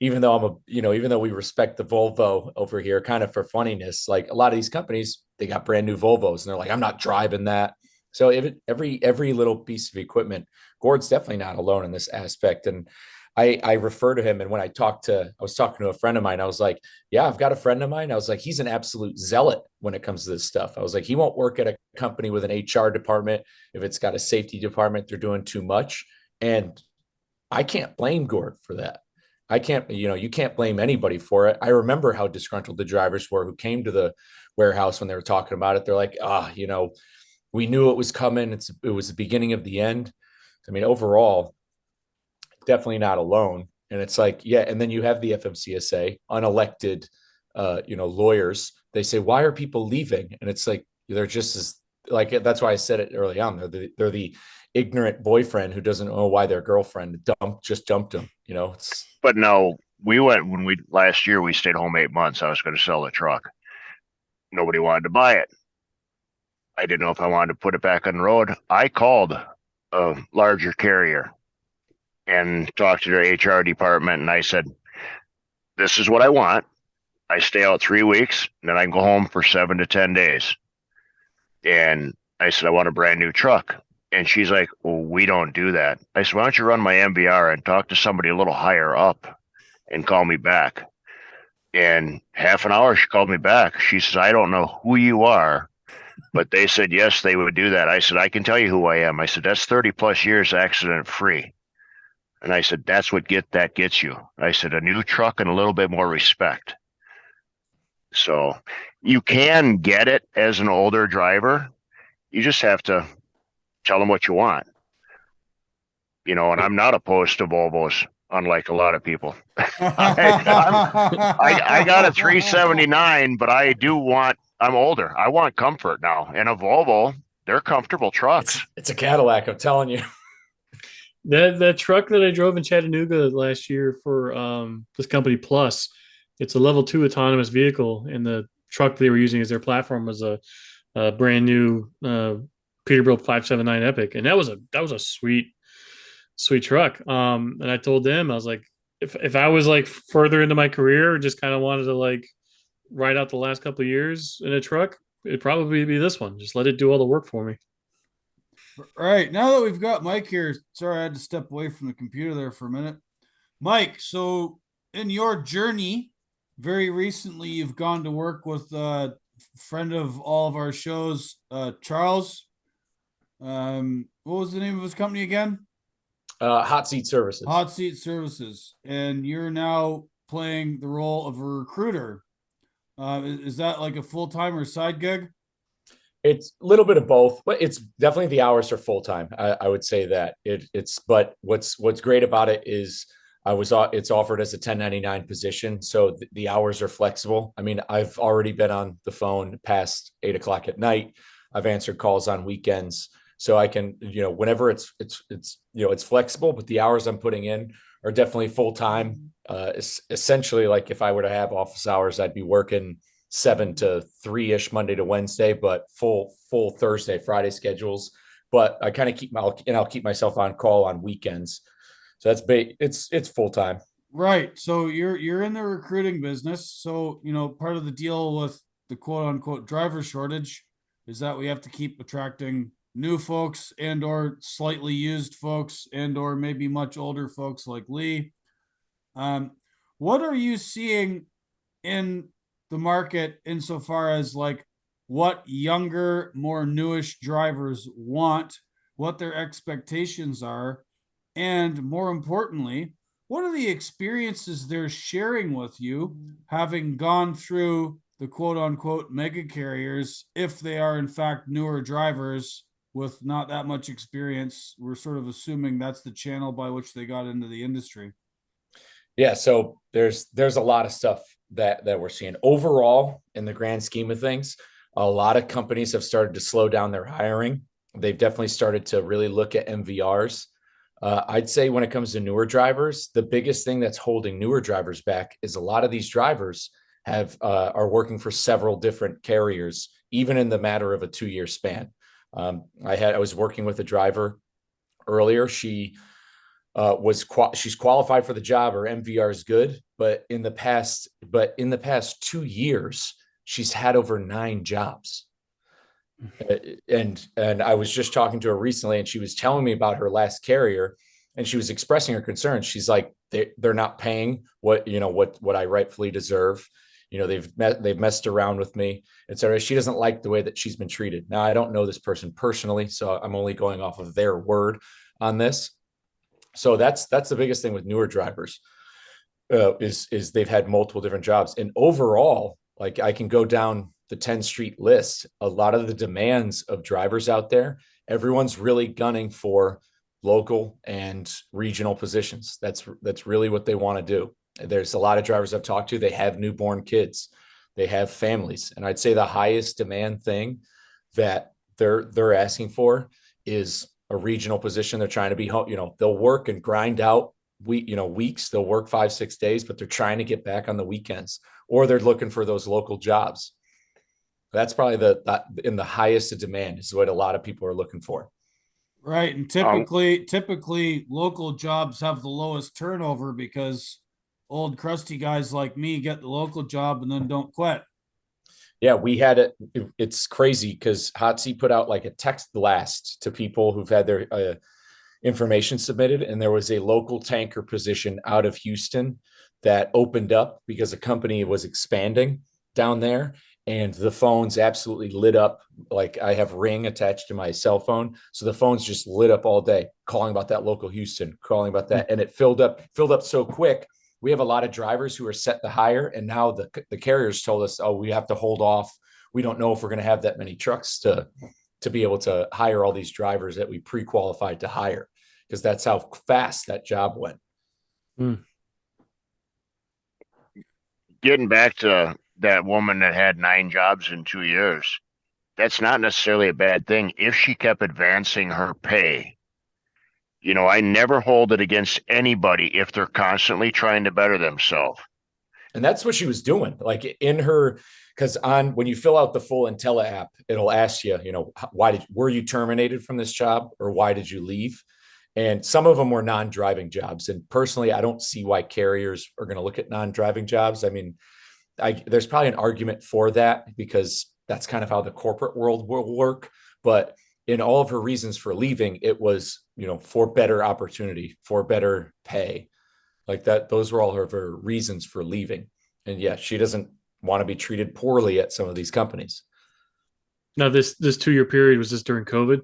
even though even though we respect the Volvo over here, kind of for funniness, like a lot of these companies, they got brand new Volvos and they're like, I'm not driving that. So every little piece of equipment, Gord's definitely not alone in this aspect. And I refer to him. And when I was talking to a friend of mine, I was like, yeah, I've got a friend of mine. I was like, he's an absolute zealot when it comes to this stuff. I was like, he won't work at a company with an HR department. If it's got a safety department, they're doing too much. And I can't blame Gord for that. I can't, you can't blame anybody for it. I remember how disgruntled the drivers were who came to the warehouse when they were talking about it. They're like, we knew it was coming. It was the beginning of the end. I mean, overall, definitely not alone. And it's like, yeah. And then you have the FMCSA unelected, lawyers. They say, why are people leaving? And it's like, they're just as like, that's why I said it early on. They're the ignorant boyfriend who doesn't know why their girlfriend just dumped him. But no, last year we stayed home 8 months. I was going to sell the truck. Nobody wanted to buy it. I didn't know if I wanted to put it back on the road. I called a larger carrier and talked to their HR department, and I said, this is what I want. I stay out 3 weeks, and then I can go home for 7 to 10 days. And I said, I want a brand new truck. And she's like, well, we don't do that. I said, why don't you run my MVR and talk to somebody a little higher up and call me back? And half an hour, she called me back. She says, I don't know who you are, but they said, yes, they would do that. I said, I can tell you who I am. I said, that's 30 plus years accident free. And I said, that's what gets you. I said, a new truck and a little bit more respect. So you can get it as an older driver. You just have to tell them what you want. And I'm not opposed to Volvos, unlike a lot of people. I got a 379, but I'm older. I want comfort now. And a Volvo, they're comfortable trucks. It's a Cadillac, I'm telling you. That truck that I drove in Chattanooga last year for this company Plus, it's a level 2 autonomous vehicle, and the truck they were using as their platform was a brand new Peterbilt 579 Epic, and that was a sweet truck. And I told them, I was like, if I was like further into my career, just kind of wanted to like ride out the last couple of years in a truck, it'd probably be this one. Just let it do all the work for me. All right, now that we've got Mike here, sorry I had to step away from the computer there for a minute. Mike, so in your journey, very recently you've gone to work with a friend of all of our shows, Charles. What was the name of his company again? Hot Seat Services. Hot Seat Services. And you're now playing the role of a recruiter. Is that like a full-time or side gig? It's a little bit of both, but it's definitely the hours are full time. I would say that but what's great about it is it's offered as a 1099 position. So the hours are flexible. I mean, I've already been on the phone past 8 o'clock at night. I've answered calls on weekends. So I can, whenever it's flexible, but the hours I'm putting in are definitely full time. Essentially, like if I were to have office hours, I'd be working 7 to 3-ish Monday to Wednesday, but full Thursday, Friday schedules. But I kind of I'll keep myself on call on weekends. So it's full time. Right. So you're in the recruiting business. So, part of the deal with the quote unquote driver shortage is that we have to keep attracting new folks and or slightly used folks and or maybe much older folks like Lee. What are you seeing in the market insofar as like what younger, more newish drivers want, what their expectations are, and more importantly, what are the experiences they're sharing with you, having gone through the quote unquote mega carriers, if they are in fact newer drivers with not that much experience? We're sort of assuming that's the channel by which they got into the industry. Yeah, so there's a lot of stuff that we're seeing overall in the grand scheme of things. A lot of companies have started to slow down their hiring. They've definitely started to really look at MVRs. I'd say when it comes to newer drivers, the biggest thing that's holding newer drivers back is a lot of these drivers are working for several different carriers, even in the matter of a 2-year span. I was working with a driver earlier. She's qualified for the job. Her MVR is good, but in the past 2 years, she's had over 9 jobs. And I was just talking to her recently, and she was telling me about her last carrier, and she was expressing her concerns. She's like, they're not paying what I rightfully deserve. They've messed around with me, etc. She doesn't like the way that she's been treated. Now, I don't know this person personally, so I'm only going off of their word on this. So that's the biggest thing with newer drivers, is they've had multiple different jobs. And overall, like I can go down the 10 street list, a lot of the demands of drivers out there, everyone's really gunning for local and regional positions. That's really what they want to do. There's a lot of drivers I've talked to, they have newborn kids, they have families. And I'd say the highest demand thing that they're asking for is a regional position. They're trying to be home, they'll work and grind out weeks. They'll work 5-6 days, but they're trying to get back on the weekends, or they're looking for those local jobs. That's probably in the highest of demand is what a lot of people are looking for. Right. And typically local jobs have the lowest turnover because old crusty guys like me get the local job and then don't quit. Yeah, we had it. It's crazy because Hot Seat put out like a text blast to people who've had their information submitted. And there was a local tanker position out of Houston that opened up because a company was expanding down there. And the phones absolutely lit up. Like I have Ring attached to my cell phone. So the phones just lit up all day, calling about that local Houston, calling about that. And it filled up so quick we have a lot of drivers who are set to hire, and now the carriers told us, oh, we have to hold off. We don't know if we're going to have that many trucks to be able to hire all these drivers that we pre-qualified to hire, because that's how fast that job went. Getting back to that woman that had 9 jobs in 2 years, that's not necessarily a bad thing if she kept advancing her pay. You know, I never hold it against anybody if they're constantly trying to better themselves. And that's what she was doing. Like in her, because when you fill out the full Intella app, it'll ask you, were you terminated from this job, or why did you leave? And some of them were non-driving jobs. And personally, I don't see why carriers are going to look at non-driving jobs. I mean, there's probably an argument for that, because that's kind of how the corporate world will work. But in all of her reasons for leaving, it was, for better opportunity, for better pay, like that. Those were all of her reasons for leaving. And yeah, she doesn't want to be treated poorly at some of these companies. Now, this 2-year period, was this during COVID?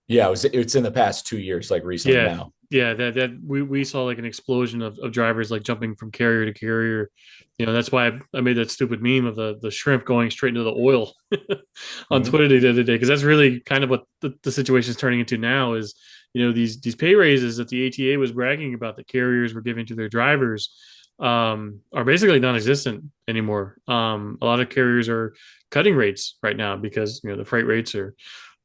Yeah, it's in the past 2 years, like recently now. Yeah, that we saw like an explosion of drivers like jumping from carrier to carrier. That's why I made that stupid meme of the shrimp going straight into the oil on Twitter the other day, because that's really kind of what the situation is turning into now. Is these pay raises that the ATA was bragging about that carriers were giving to their drivers are basically non-existent anymore. A lot of carriers are cutting rates right now because the freight rates are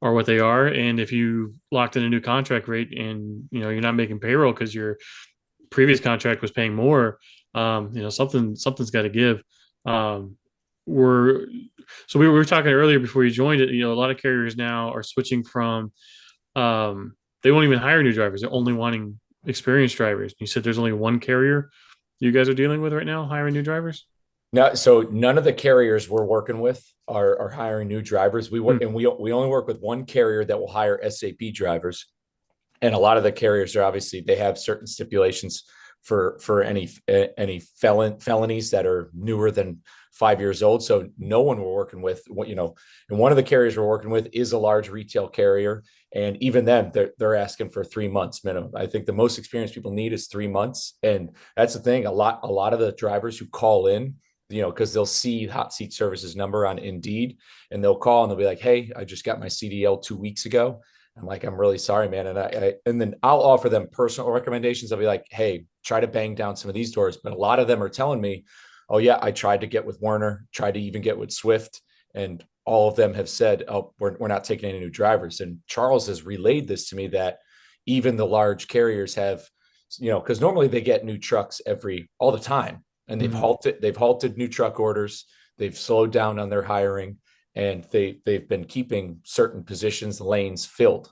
what they are. And if you locked in a new contract rate and you're not making payroll because your previous contract was paying more, something's got to give. We were talking earlier before you joined it. A lot of carriers now are switching from they won't even hire new drivers. They're only wanting experienced drivers. You said there's only one carrier you guys are dealing with right now hiring new drivers? No, so none of the carriers we're working with are hiring new drivers. We work and we only work with one carrier that will hire SAP drivers. And a lot of the carriers are obviously, they have certain stipulations for any felonies that are newer than 5 years old. So no one we're working with, and one of the carriers we're working with is a large retail carrier. And even then, they're asking for 3 months minimum. I think the most experienced people need is 3 months. And that's the thing. A lot of the drivers who call in, because they'll see Hot Seat Services number on Indeed, and they'll call and they'll be like, "Hey, I just got my CDL 2 weeks ago." I'm like, "I'm really sorry, man." And then I'll offer them personal recommendations. I'll be like, "Hey, try to bang down some of these doors." But a lot of them are telling me, "Oh yeah, I tried to get with Werner, tried to even get with Swift." And all of them have said, "Oh, we're not taking any new drivers." And Charles has relayed this to me, that even the large carriers have, because normally they get new trucks all the time. And they've halted new truck orders. They've slowed down on their hiring, and they've been keeping certain positions, lanes filled.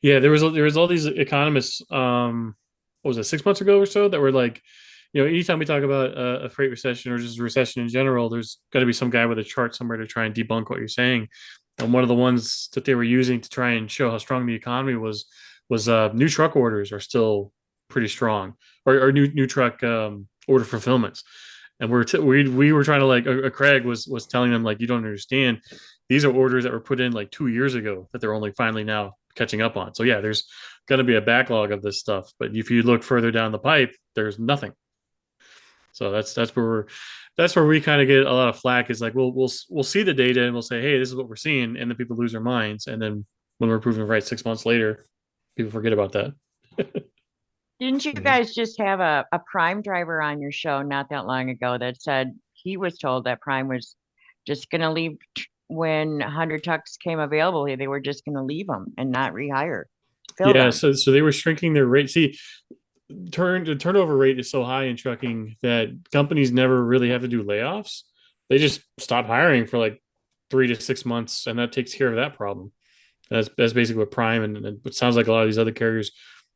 Yeah, there was all these economists. What was it, 6 months ago or so, that were like, anytime we talk about a freight recession or just a recession in general, there's got to be some guy with a chart somewhere to try and debunk what you're saying. And one of the ones that they were using to try and show how strong the economy was new truck orders are still pretty strong, or new truck order fulfillments. And we were trying to, like, Craig was telling them, like, you don't understand, these are orders that were put in like 2 years ago that they're only finally now catching up on. So yeah, there's going to be a backlog of this stuff, but if you look further down the pipe, there's nothing. So that's where we kind of get a lot of flack, is like, we'll see the data and we'll say, hey, this is what we're seeing, and then people lose their minds, and then when we're proven right 6 months later, people forget about that. Didn't you guys just have a Prime driver on your show not that long ago that said he was told that Prime was just going to leave when 100 trucks came available? They were just going to leave them and not rehire. Yeah, so they were shrinking their rate. See, the turnover rate is so high in trucking that companies never really have to do layoffs. They just stop hiring for like 3 to 6 months, and that takes care of that problem. That's basically what Prime and it sounds like a lot of these other carriers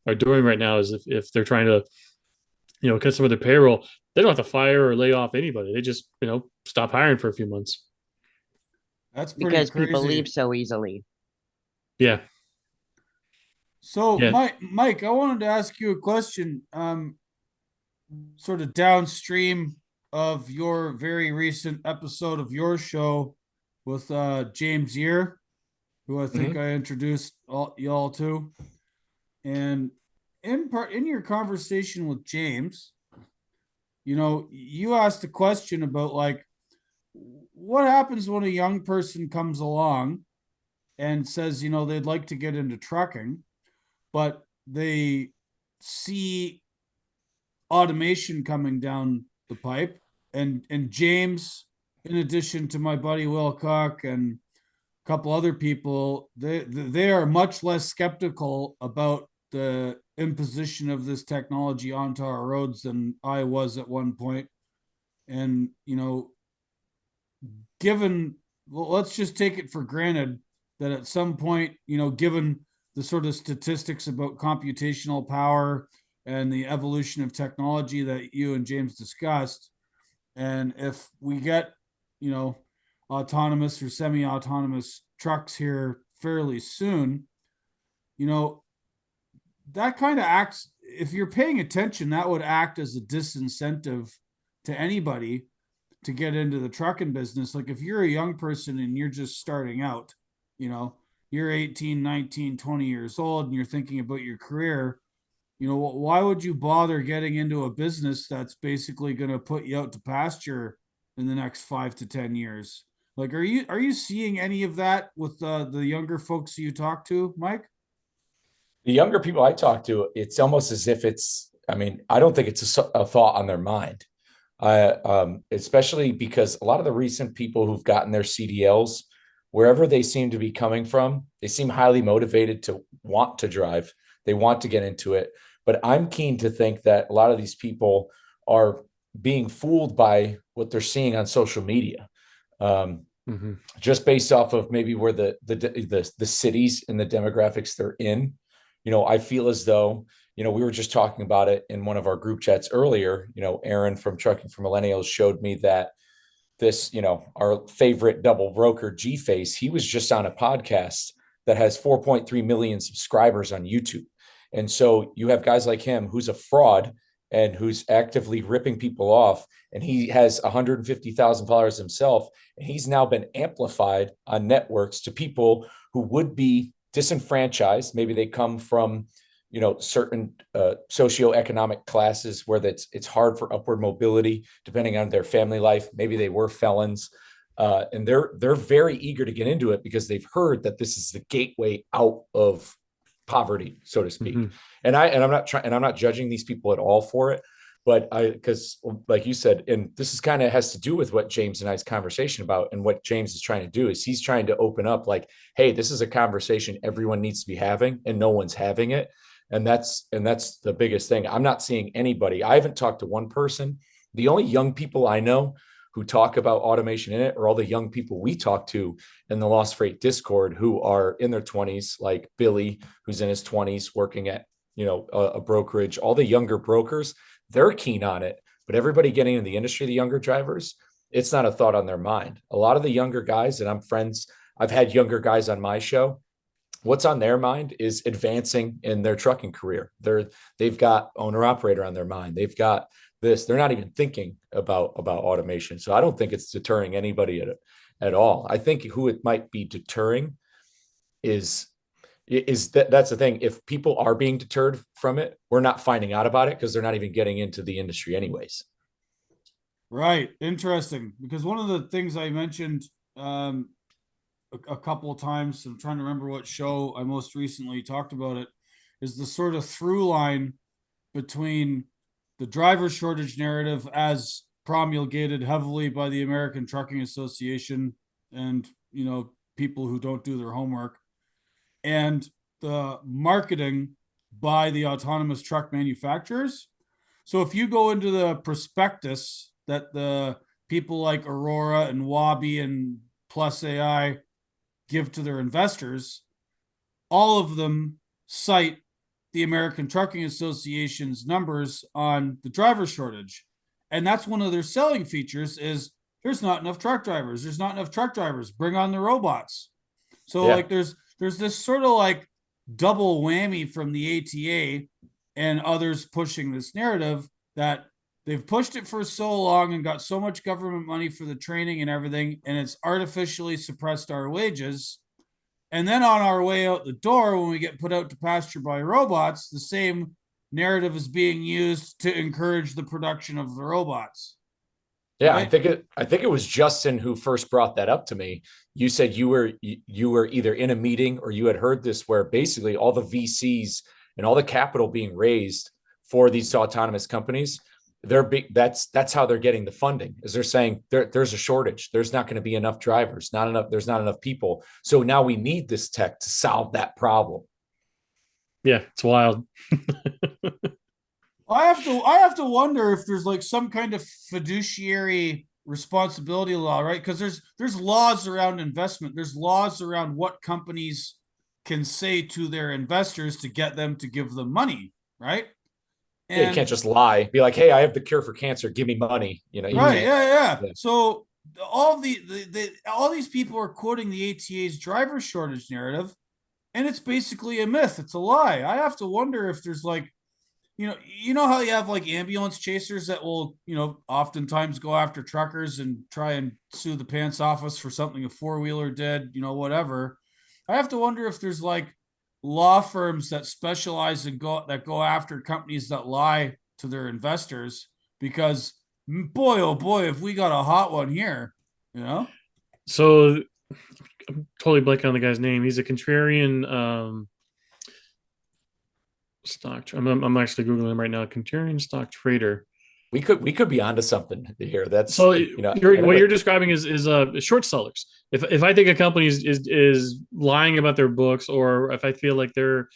are doing right now, is if they're trying to, cut some of their payroll, they don't have to fire or lay off anybody. They just, stop hiring for a few months. That's pretty because crazy. people leave so easily. Yeah. So Yeah. Mike, I wanted to ask you a question, sort of downstream of your very recent episode of your show with James Year, who I think I introduced y'all to. And in your conversation with James, you asked a question about like what happens when a young person comes along and says, they'd like to get into trucking, but they see automation coming down the pipe. And James, in addition to my buddy Will Cook and a couple other people, they are much less skeptical about the imposition of this technology onto our roads than I was at one point. And let's just take it for granted that at some point, given the sort of statistics about computational power and the evolution of technology that you and James discussed, and if we get, autonomous or semi-autonomous trucks here fairly soon, that kind of acts, if you're paying attention, that would act as a disincentive to anybody to get into the trucking business. Like if you're a young person and you're just starting out, you're 18, 19, 20 years old and you're thinking about your career, why would you bother getting into a business that's basically going to put you out to pasture in the next 5 to 10 years? Like, are you seeing any of that with the younger folks you talk to, Mike? The younger people I talk to, it's almost as if I don't think it's a thought on their mind. Especially because a lot of the recent people who've gotten their CDLs, wherever they seem to be coming from, they seem highly motivated to want to drive. They want to get into it. But I'm keen to think that a lot of these people are being fooled by what they're seeing on social media, just based off of maybe where the cities and the demographics they're in. I feel as though, we were just talking about it in one of our group chats earlier. Aaron from Trucking for Millennials showed me that this, our favorite double broker, G-Face, he was just on a podcast that has 4.3 million subscribers on YouTube. And so you have guys like him who's a fraud and who's actively ripping people off. And he has 150,000 followers himself. And he's now been amplified on networks to people who would be disenfranchised. Maybe they come from, certain socioeconomic classes where it's hard for upward mobility, depending on their family life. Maybe they were felons. And they're very eager to get into it because they've heard that this is the gateway out of poverty, so to speak. And I'm not judging these people at all for it, but because like you said, and this is kind of has to do with what James and I's conversation about, and what James is trying to do is he's trying to open up like, hey, this is a conversation everyone needs to be having and no one's having it. And that's the biggest thing. I'm not seeing anybody. I haven't talked to one person. The only young people I know who talk about automation in it are all the young people we talk to in the Lost Freight Discord who are in their 20s, like Billy, who's in his 20s working at, a brokerage. All the younger brokers, they're keen on it, but everybody getting in the industry, the younger drivers, it's not a thought on their mind. A lot of the younger guys, and I'm friends, I've had younger guys on my show. What's on their mind is advancing in their trucking career. They've got owner operator on their mind. They've got this. They're not even thinking about automation. So I don't think it's deterring anybody at all. I think who it might be deterring is that's the thing. If people are being deterred from it, we're not finding out about it because they're not even getting into the industry anyways. Right. Interesting. Because one of the things I mentioned a couple of times, I'm trying to remember what show I most recently talked about it, is the sort of through line between the driver shortage narrative as promulgated heavily by the American Trucking Association and, people who don't do their homework, and the marketing by the autonomous truck manufacturers. So if you go into the prospectus that the people like Aurora and Wabi and Plus AI give to their investors, all of them cite the American Trucking Association's numbers on the driver shortage. And that's one of their selling features is there's not enough truck drivers. There's not enough truck drivers. Bring on the robots. So like there's this sort of like double whammy from the ATA and others pushing this narrative that they've pushed it for so long and got so much government money for the training and everything, and it's artificially suppressed our wages. And then on our way out the door, when we get put out to pasture by robots, the same narrative is being used to encourage the production of the robots. Yeah, Right? I think it was Justin who first brought that up to me. You said you were either in a meeting or you had heard this, where basically all the VCs and all the capital being raised for these autonomous companies, that's how they're getting the funding. Is they're saying there's a shortage. There's not going to be enough drivers, there's not enough people. So now we need this tech to solve that problem. Yeah, it's wild. I have to wonder if there's like some kind of fiduciary responsibility law, right? Because there's laws around investment. There's laws around what companies can say to their investors to get them to give them money, right? Yeah, you can't just lie, be like, hey, I have the cure for cancer, give me money. You right, yeah. So all all these people are quoting the ATA's driver shortage narrative, and it's basically a myth. It's a lie. I have to wonder if there's like, you know how you have like ambulance chasers that will, oftentimes go after truckers and try and sue the pants off us for something a four-wheeler did, whatever. I have to wonder if there's like law firms that specialize and go after companies that lie to their investors, because boy, oh boy, if we got a hot one here, So I'm totally blanking on the guy's name. He's a contrarian stock. I'm actually googling him right now. Contrarian stock trader. We could be onto something here. That's so what you're describing is short sellers. If I think a company is lying about their books, or if I feel like they're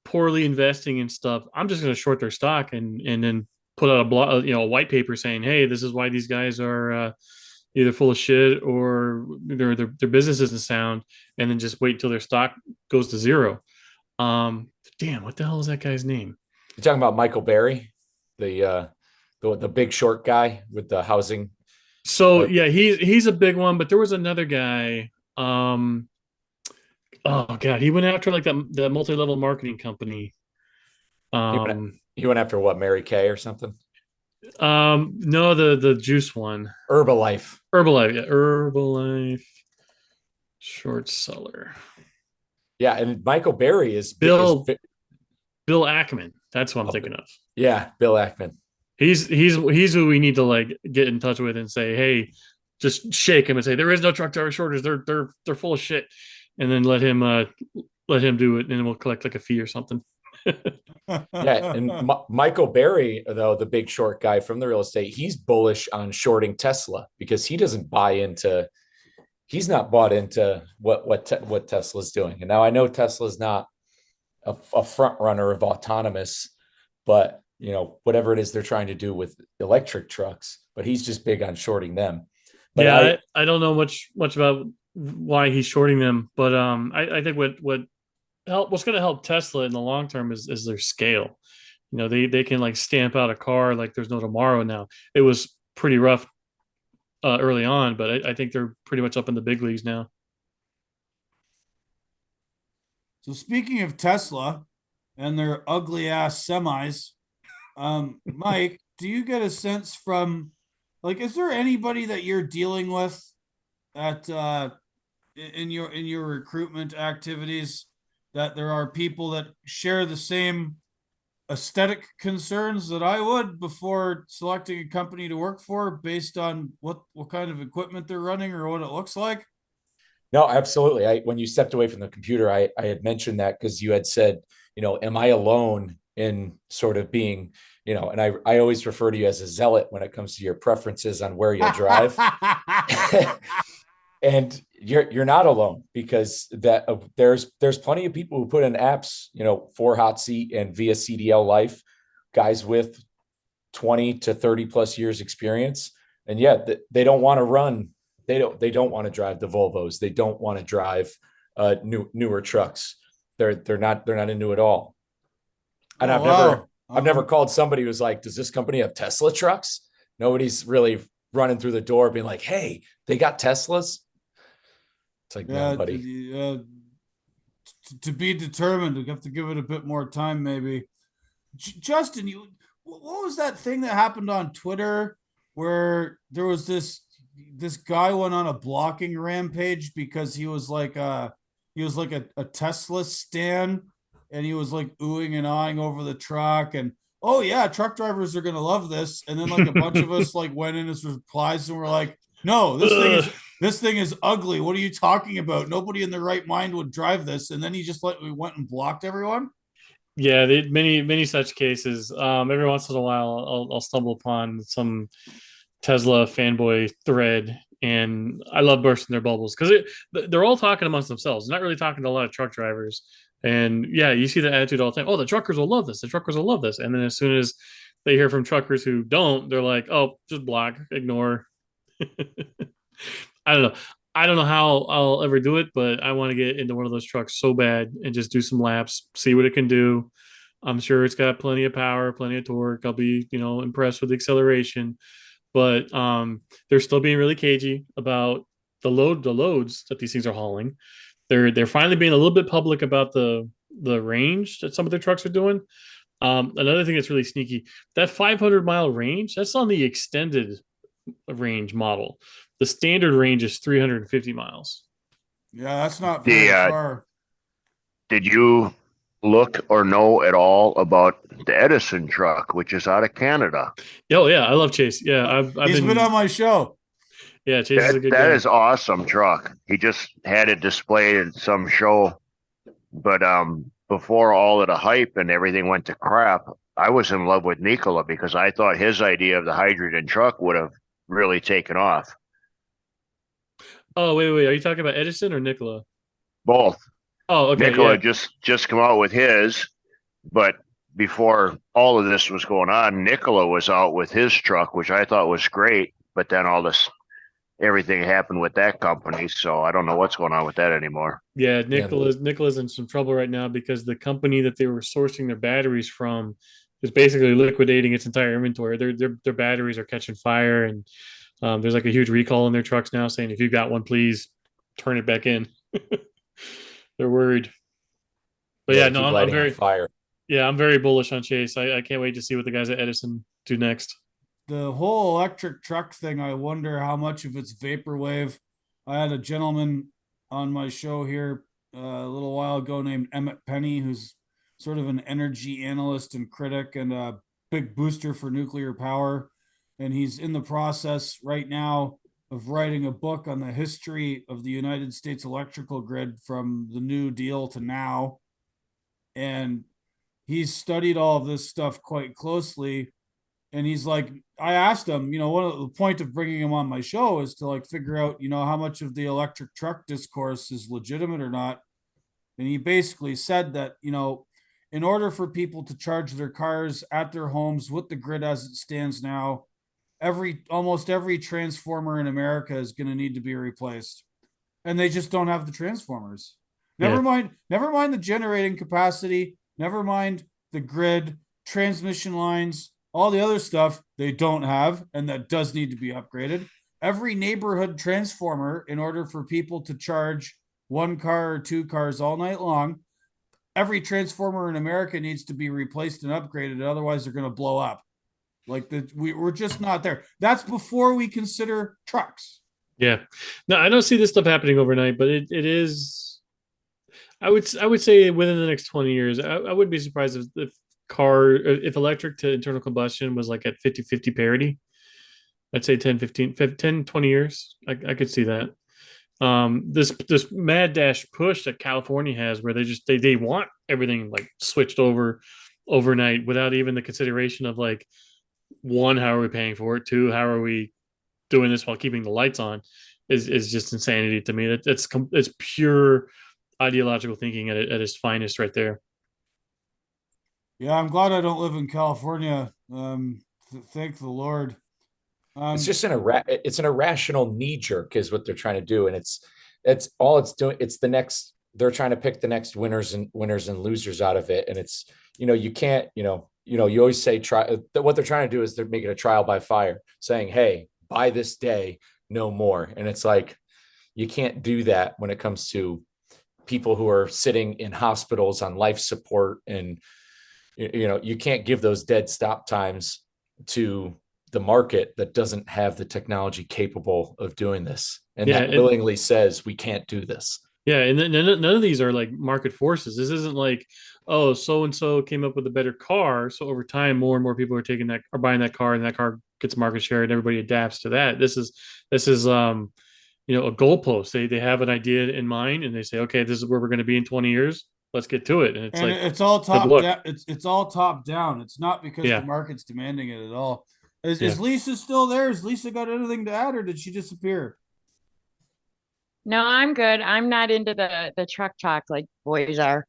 poorly investing in stuff, I'm just going to short their stock and then put out a white paper saying, hey, this is why these guys are either full of shit or their business isn't sound, and then just wait until their stock goes to zero. Damn, what the hell is that guy's name? You're talking about Michael Berry, the big short guy with the housing. So yeah, he's a big one, but there was another guy. Oh god, he went after like the multi-level marketing company. He went after what, Mary Kay or something? No, the juice one. Herbalife, yeah, Herbalife short seller. Yeah, and Michael Berry is Bill Ackman. That's what I'm thinking of. Yeah, Bill Ackman. He's who we need to like get in touch with and say, hey, just shake him and say there is no truck driver shortage. They're full of shit, and then let him do it, and then we'll collect like a fee or something. Yeah, and Michael Berry, though, the big short guy from the real estate, he's bullish on shorting Tesla because he doesn't buy into. He's not bought into what Tesla's doing. And now I know Tesla's not a front runner of autonomous, but whatever it is they're trying to do with electric trucks, but he's just big on shorting them. But yeah, I don't know much about why he's shorting them, but I think what's going to help Tesla in the long term is their scale. They can like stamp out a car like there's no tomorrow now. It was pretty rough early on, but I think they're pretty much up in the big leagues now. So speaking of Tesla and their ugly ass semis, Mike, do you get a sense from, like, is there anybody that you're dealing with at in your recruitment activities that there are people that share the same aesthetic concerns that I would before selecting a company to work for based on what kind of equipment they're running or what it looks like? No, absolutely. When you stepped away from the computer, I had mentioned that because you had said, am I alone in sort of being, and I always refer to you as a zealot when it comes to your preferences on where you'll drive. And you're not alone, because there's plenty of people who put in apps, for Hot Seat and via CDL Life, guys with 20 to 30 plus years experience. And yet they don't want to run. They don't want to drive the Volvos. They don't want to drive newer trucks. They're not into it all. And I've never called somebody who's like, does this company have Tesla trucks? Nobody's really running through the door being like, hey, they got Teslas. It's like, no, buddy. To be determined, we have to give it a bit more time, maybe. Justin, what was that thing that happened on Twitter where there was this guy went on a blocking rampage because he was like a Tesla stan, and he was like oohing and ahhing over the truck, and oh yeah, truck drivers are gonna love this. And then like a bunch of us like went in as replies and we're like, no, this thing is ugly. What are you talking about? Nobody in their right mind would drive this. And then he just we went and blocked everyone. Yeah, many such cases. Every once in a while, I'll stumble upon some Tesla fanboy thread, and I love bursting their bubbles because they're all talking amongst themselves, not really talking to a lot of truck drivers. And yeah, you see the attitude all the time. Oh, the truckers will love this. The truckers will love this. And then as soon as they hear from truckers who don't, they're like, oh, just block, ignore. I don't know. I don't know how I'll ever do it, but I want to get into one of those trucks so bad and just do some laps, see what it can do. I'm sure it's got plenty of power, plenty of torque. I'll be, impressed with the acceleration, but they're still being really cagey about the loads that these things are hauling. They're finally being a little bit public about the range that some of their trucks are doing. Another thing that's really sneaky, that 500-mile range, that's on the extended range model. The standard range is 350 miles. Yeah, that's not very far. Did you look or know at all about the Edison truck, which is out of Canada? Oh yeah, I love Chase. Yeah, I've been on my show. Yeah, Chase is a good guy. That is awesome truck. He just had it displayed at some show, but before all of the hype and everything went to crap, I was in love with Nikola because I thought his idea of the hydrogen truck would have really taken off. Oh, wait. Are you talking about Edison or Nikola? Both. Oh, okay. Nikola Yeah. just come out with his, but before all of this was going on, Nikola was out with his truck, which I thought was great. But then everything happened with that company, so I don't know what's going on with that anymore. Yeah, Nikola's in some trouble right now because the company that they were sourcing their batteries from is basically liquidating its entire inventory. Their batteries are catching fire, and there's like a huge recall in their trucks now, saying if you've got one, please turn it back in. They're worried. But yeah, no, I'm very fire. Yeah, I'm very bullish on Chase. I can't wait to see what the guys at Edison do next. The whole electric truck thing, I wonder how much of it's vaporwave. I had a gentleman on my show here a little while ago named Emmett Penny, who's sort of an energy analyst and critic and a big booster for nuclear power. And he's in the process right now of writing a book on the history of the United States electrical grid from the New Deal to now. And he's studied all of this stuff quite closely. And he's like, I asked him, one of the point of bringing him on my show is to like figure out, how much of the electric truck discourse is legitimate or not. And he basically said that, in order for people to charge their cars at their homes with the grid as it stands now, almost every transformer in America is going to need to be replaced. And they just don't have the transformers. Never mind the generating capacity, never mind the grid, transmission lines, all the other stuff they don't have, and that does need to be upgraded. Every neighborhood transformer, in order for people to charge one car or two cars all night long, every transformer in America needs to be replaced and upgraded. Otherwise, they're going to blow up. We're just not there. That's before we consider trucks. Yeah. No, I don't see this stuff happening overnight, but it is. I would say within the next 20 years, I wouldn't be surprised if electric to internal combustion was like at 50-50 parity. I'd say 10, 20 years. I could see that. This mad dash push that California has where they want everything like switched over overnight without even the consideration of like, one, how are we paying for it? Two, how are we doing this while keeping the lights on is just insanity to me. It's pure ideological thinking at its finest right there. Yeah, I'm glad I don't live in California. Thank the Lord. It's just it's an irrational knee jerk is what they're trying to do. And it's all it's doing. It's the next, they're trying to pick the next winners and losers out of it. And it's, you can't, you always say what they're trying to do is they're making a trial by fire, saying, hey, by this day, no more. And it's like, you can't do that when it comes to people who are sitting in hospitals on life support. And, you can't give those dead stop times to the market that doesn't have the technology capable of doing this. And that willingly says, we can't do this. Yeah, and then none of these are like market forces. This isn't like, oh, so and so came up with a better car, so over time more and more people are buying that car, and that car gets market share, and everybody adapts to that. This is a goalpost. They have an idea in mind, and they say, okay, this is where we're going to be in 20 years. Let's get to it. And it's And like, it's all but top look, down. It's all top down. It's not because the yeah, market's demanding it at all. Is yeah. is Lisa still there? Has Lisa got anything to add, or did she disappear? No, I'm good. I'm not into the truck talk like boys are.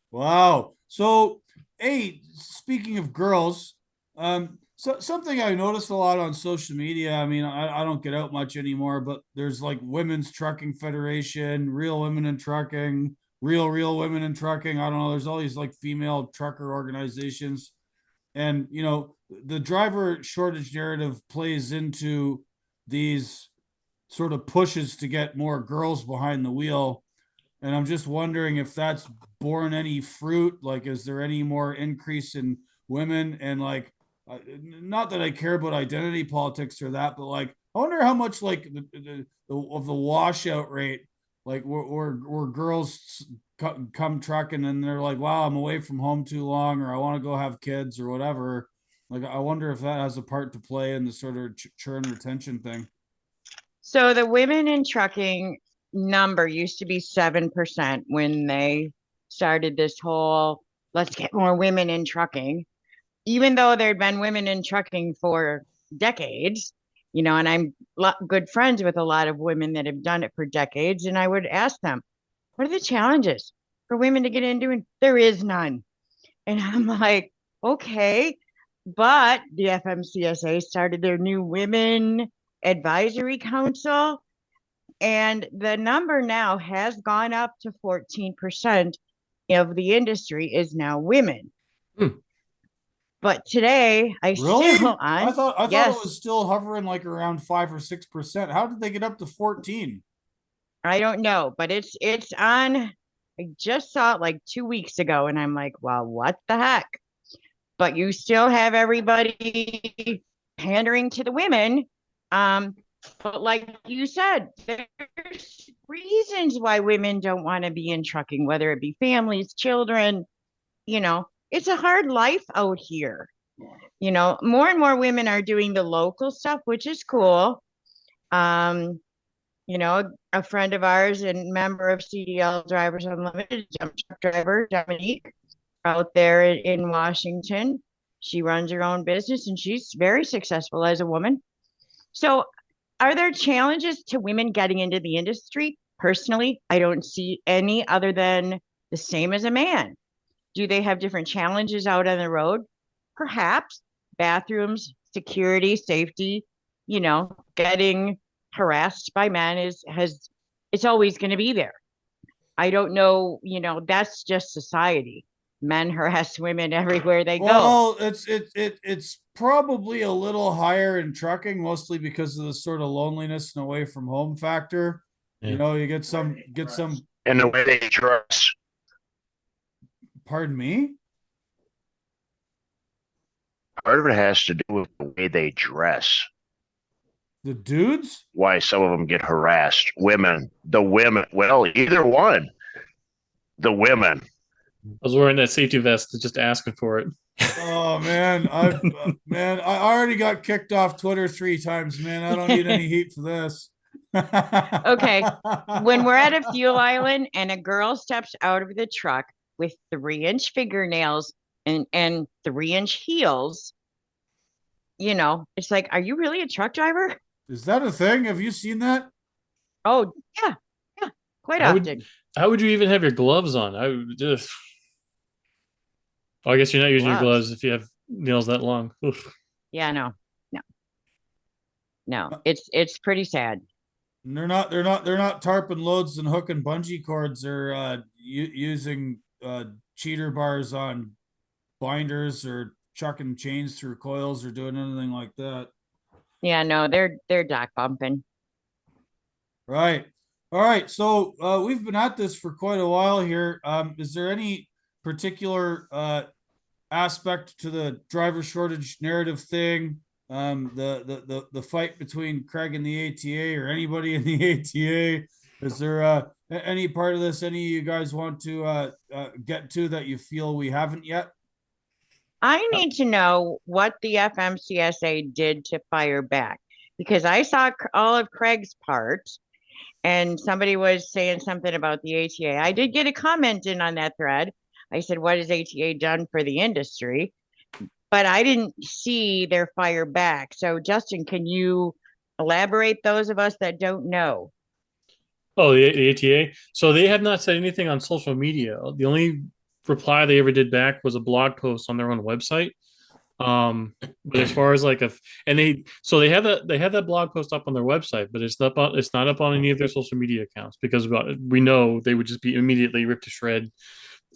Wow. So, hey, speaking of girls, so something I noticed a lot on social media. I mean, I don't get out much anymore, but there's like Women's Trucking Federation, Real Women in Trucking, Real Women in Trucking. I don't know. There's all these like female trucker organizations, and the driver shortage narrative plays into these sort of pushes to get more girls behind the wheel. And I'm just wondering if that's borne any fruit. Like, is there any more increase in women? And like, not that I care about identity politics or that, but like, I wonder how much like of the washout rate, like where girls come trucking and they're like, wow, I'm away from home too long, or I want to go have kids or whatever. Like, I wonder if that has a part to play in the sort of churn retention thing. So the women in trucking number used to be 7% when they started this whole let's get more women in trucking, even though there'd been women in trucking for decades, and I'm good friends with a lot of women that have done it for decades. And I would ask them, what are the challenges for women to get into? And there is none. And I'm like, okay. But the FMCSA started their new women advisory council, and the number now has gone up to 14% of the industry is now women. Hmm. But today I still Really? I on, thought it yes, was still hovering like around 5 or 6%. How did they get up to 14? I don't know, but it's on. I just saw it like 2 weeks ago, and I'm like, well, what the heck? But you still have everybody pandering to the women. Um, but like you said, there's reasons why women don't want to be in trucking, whether it be families, children, it's a hard life out here. More and more women are doing the local stuff, which is cool. Um, a friend of ours and member of CDL Drivers Unlimited, jump truck driver, Dominique, out there in Washington. She runs her own business and she's very successful as a woman. So, are there challenges to women getting into the industry? Personally, I don't see any other than the same as a man. Do they have different challenges out on the road? Perhaps bathrooms, security, safety, getting harassed by men it's always going to be there. I don't know, that's just society. Men harass women everywhere they go. Well, it's probably a little higher in trucking, mostly because of the sort of loneliness and away from home factor. Yeah. You get some. And the way they dress. Pardon me. Part of it has to do with the way they dress. The dudes. Why some of them get harassed. The women, well, either one. The women. I was wearing that safety vest, just asking for it. Oh man, I already got kicked off Twitter 3 times, man. I don't need any heat for this. Okay. When we're at a fuel island and a girl steps out of the truck with 3-inch fingernails and 3-inch heels, it's like, are you really a truck driver? Is that a thing? Have you seen that? Oh, yeah. Yeah. Quite How often. how would you even have your gloves on? I would just. Oh, I guess you're not using your gloves if you have nails that long. Oof. Yeah, no. It's pretty sad. They're not tarping loads and hooking bungee cords or using cheater bars on binders or chucking chains through coils or doing anything like that. Yeah, no, they're dock bumping. Right. All right. So we've been at this for quite a while here. Is there any particular aspect to the driver shortage narrative thing the fight between Craig and the ATA or anybody in the ATA? Is there any part of this any of you guys want to get to that you feel we haven't yet? I need to know what the FMCSA did to fire back because I saw all of Craig's parts and somebody was saying something about the ATA. I did get a comment in on that thread. I said, what has ATA done for the industry? But I didn't see their fire back. So, Justin, can you elaborate those of us that don't know? Oh, the ATA. So they have not said anything on social media. The only reply they ever did back was a blog post on their own website. But as far as like and they have that blog post up on their website, but it's not up on any of their social media accounts because we know they would just be immediately ripped to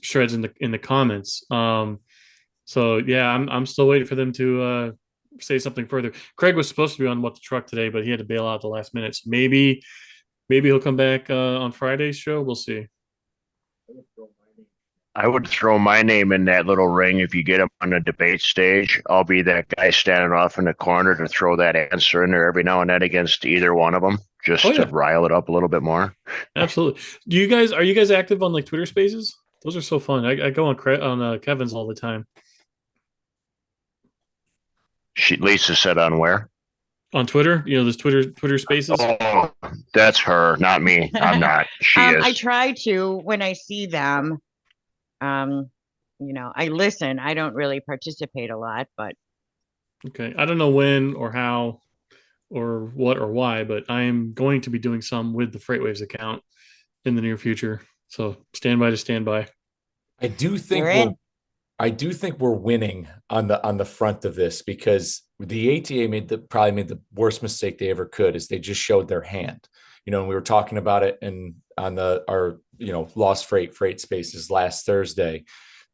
shreds in the comments. So yeah, I'm still waiting for them to say something further. Craig was supposed to be on What the Truck today, but he had to bail out at the last minute. So maybe he'll come back on Friday's show. We'll see. I would throw my name in that little ring if you get up on the debate stage. I'll be that guy standing off in the corner to throw that answer in there every now and then against either one of them, just Oh, to yeah. rile it up a little bit more. Absolutely. Are you guys active on like Twitter Spaces? Those are so fun. I go on Kevin's all the time. Lisa said on where? On Twitter, there's Twitter Spaces. Oh, that's her, not me. I'm not. She is. I try to when I see them. I listen. I don't really participate a lot, but Okay. I don't know when or how or what or why, but I am going to be doing some with the FreightWaves account in the near future. So stand by. I do think you're in. I do think we're winning on the front of this because the ATA probably made the worst mistake they ever could is they just showed their hand. And we were talking about it on our Lost Freight Spaces last Thursday.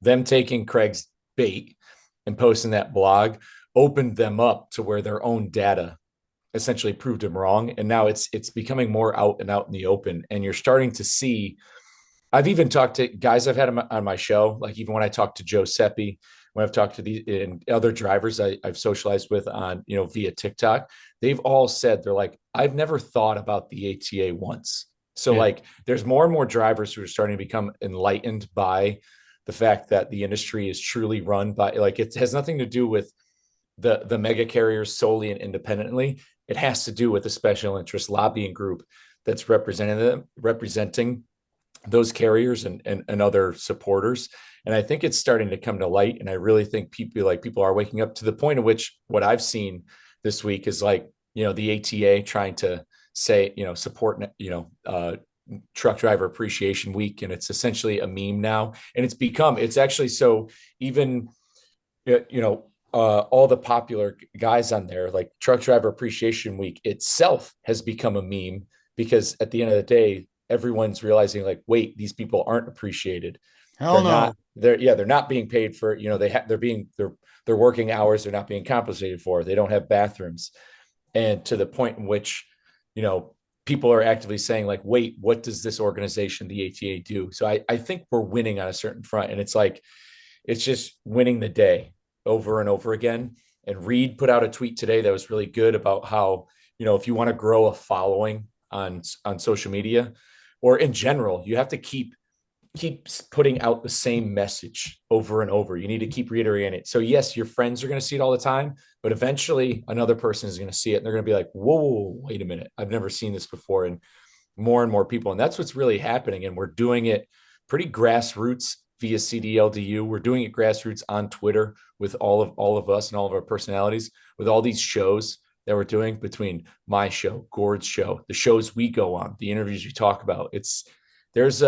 Them taking Craig's bait and posting that blog opened them up to where their own data essentially proved them wrong. And now it's becoming more out in the open. And you're starting to see, I've even talked to guys I've had on my show, like even when I talked to Joe Seppi, when I've talked to the other drivers I've socialized with on, via TikTok, they've all said, they're like, I've never thought about the ATA once. So Yeah. like there's more and more drivers who are starting to become enlightened by the fact that the industry is truly run by, like, it has nothing to do with the mega carriers solely and independently. It has to do with a special interest lobbying group that's representing those carriers and other supporters. And I think it's starting to come to light. And I really think people are waking up to the point at which what I've seen this week is like, the ATA trying to say, support, Truck Driver Appreciation Week. And it's essentially a meme now. And it's actually, so even, all the popular guys on there, like Truck Driver Appreciation Week itself has become a meme because at the end of the day, everyone's realizing like, wait, these people aren't appreciated. Hell no. They're not being paid for, their working hours. They're not being compensated for. They don't have bathrooms. And to the point in which, people are actively saying like, wait, what does this organization, the ATA, do? So I think we're winning on a certain front. And it's like, it's just winning the day over and over again. And Reed put out a tweet today that was really good about how, if you want to grow a following on social media or in general, you have to keep putting out the same message over and over. You need to keep reiterating it. So yes, your friends are going to see it all the time, but eventually another person is going to see it and they're going to be like, whoa, wait a minute. I've never seen this before. And more people. And that's what's really happening. And we're doing it pretty grassroots via CDLDU. We're doing it grassroots on Twitter with all of us and all of our personalities with all these shows that we're doing between my show, Gord's show, the shows we go on, the interviews we talk about. There's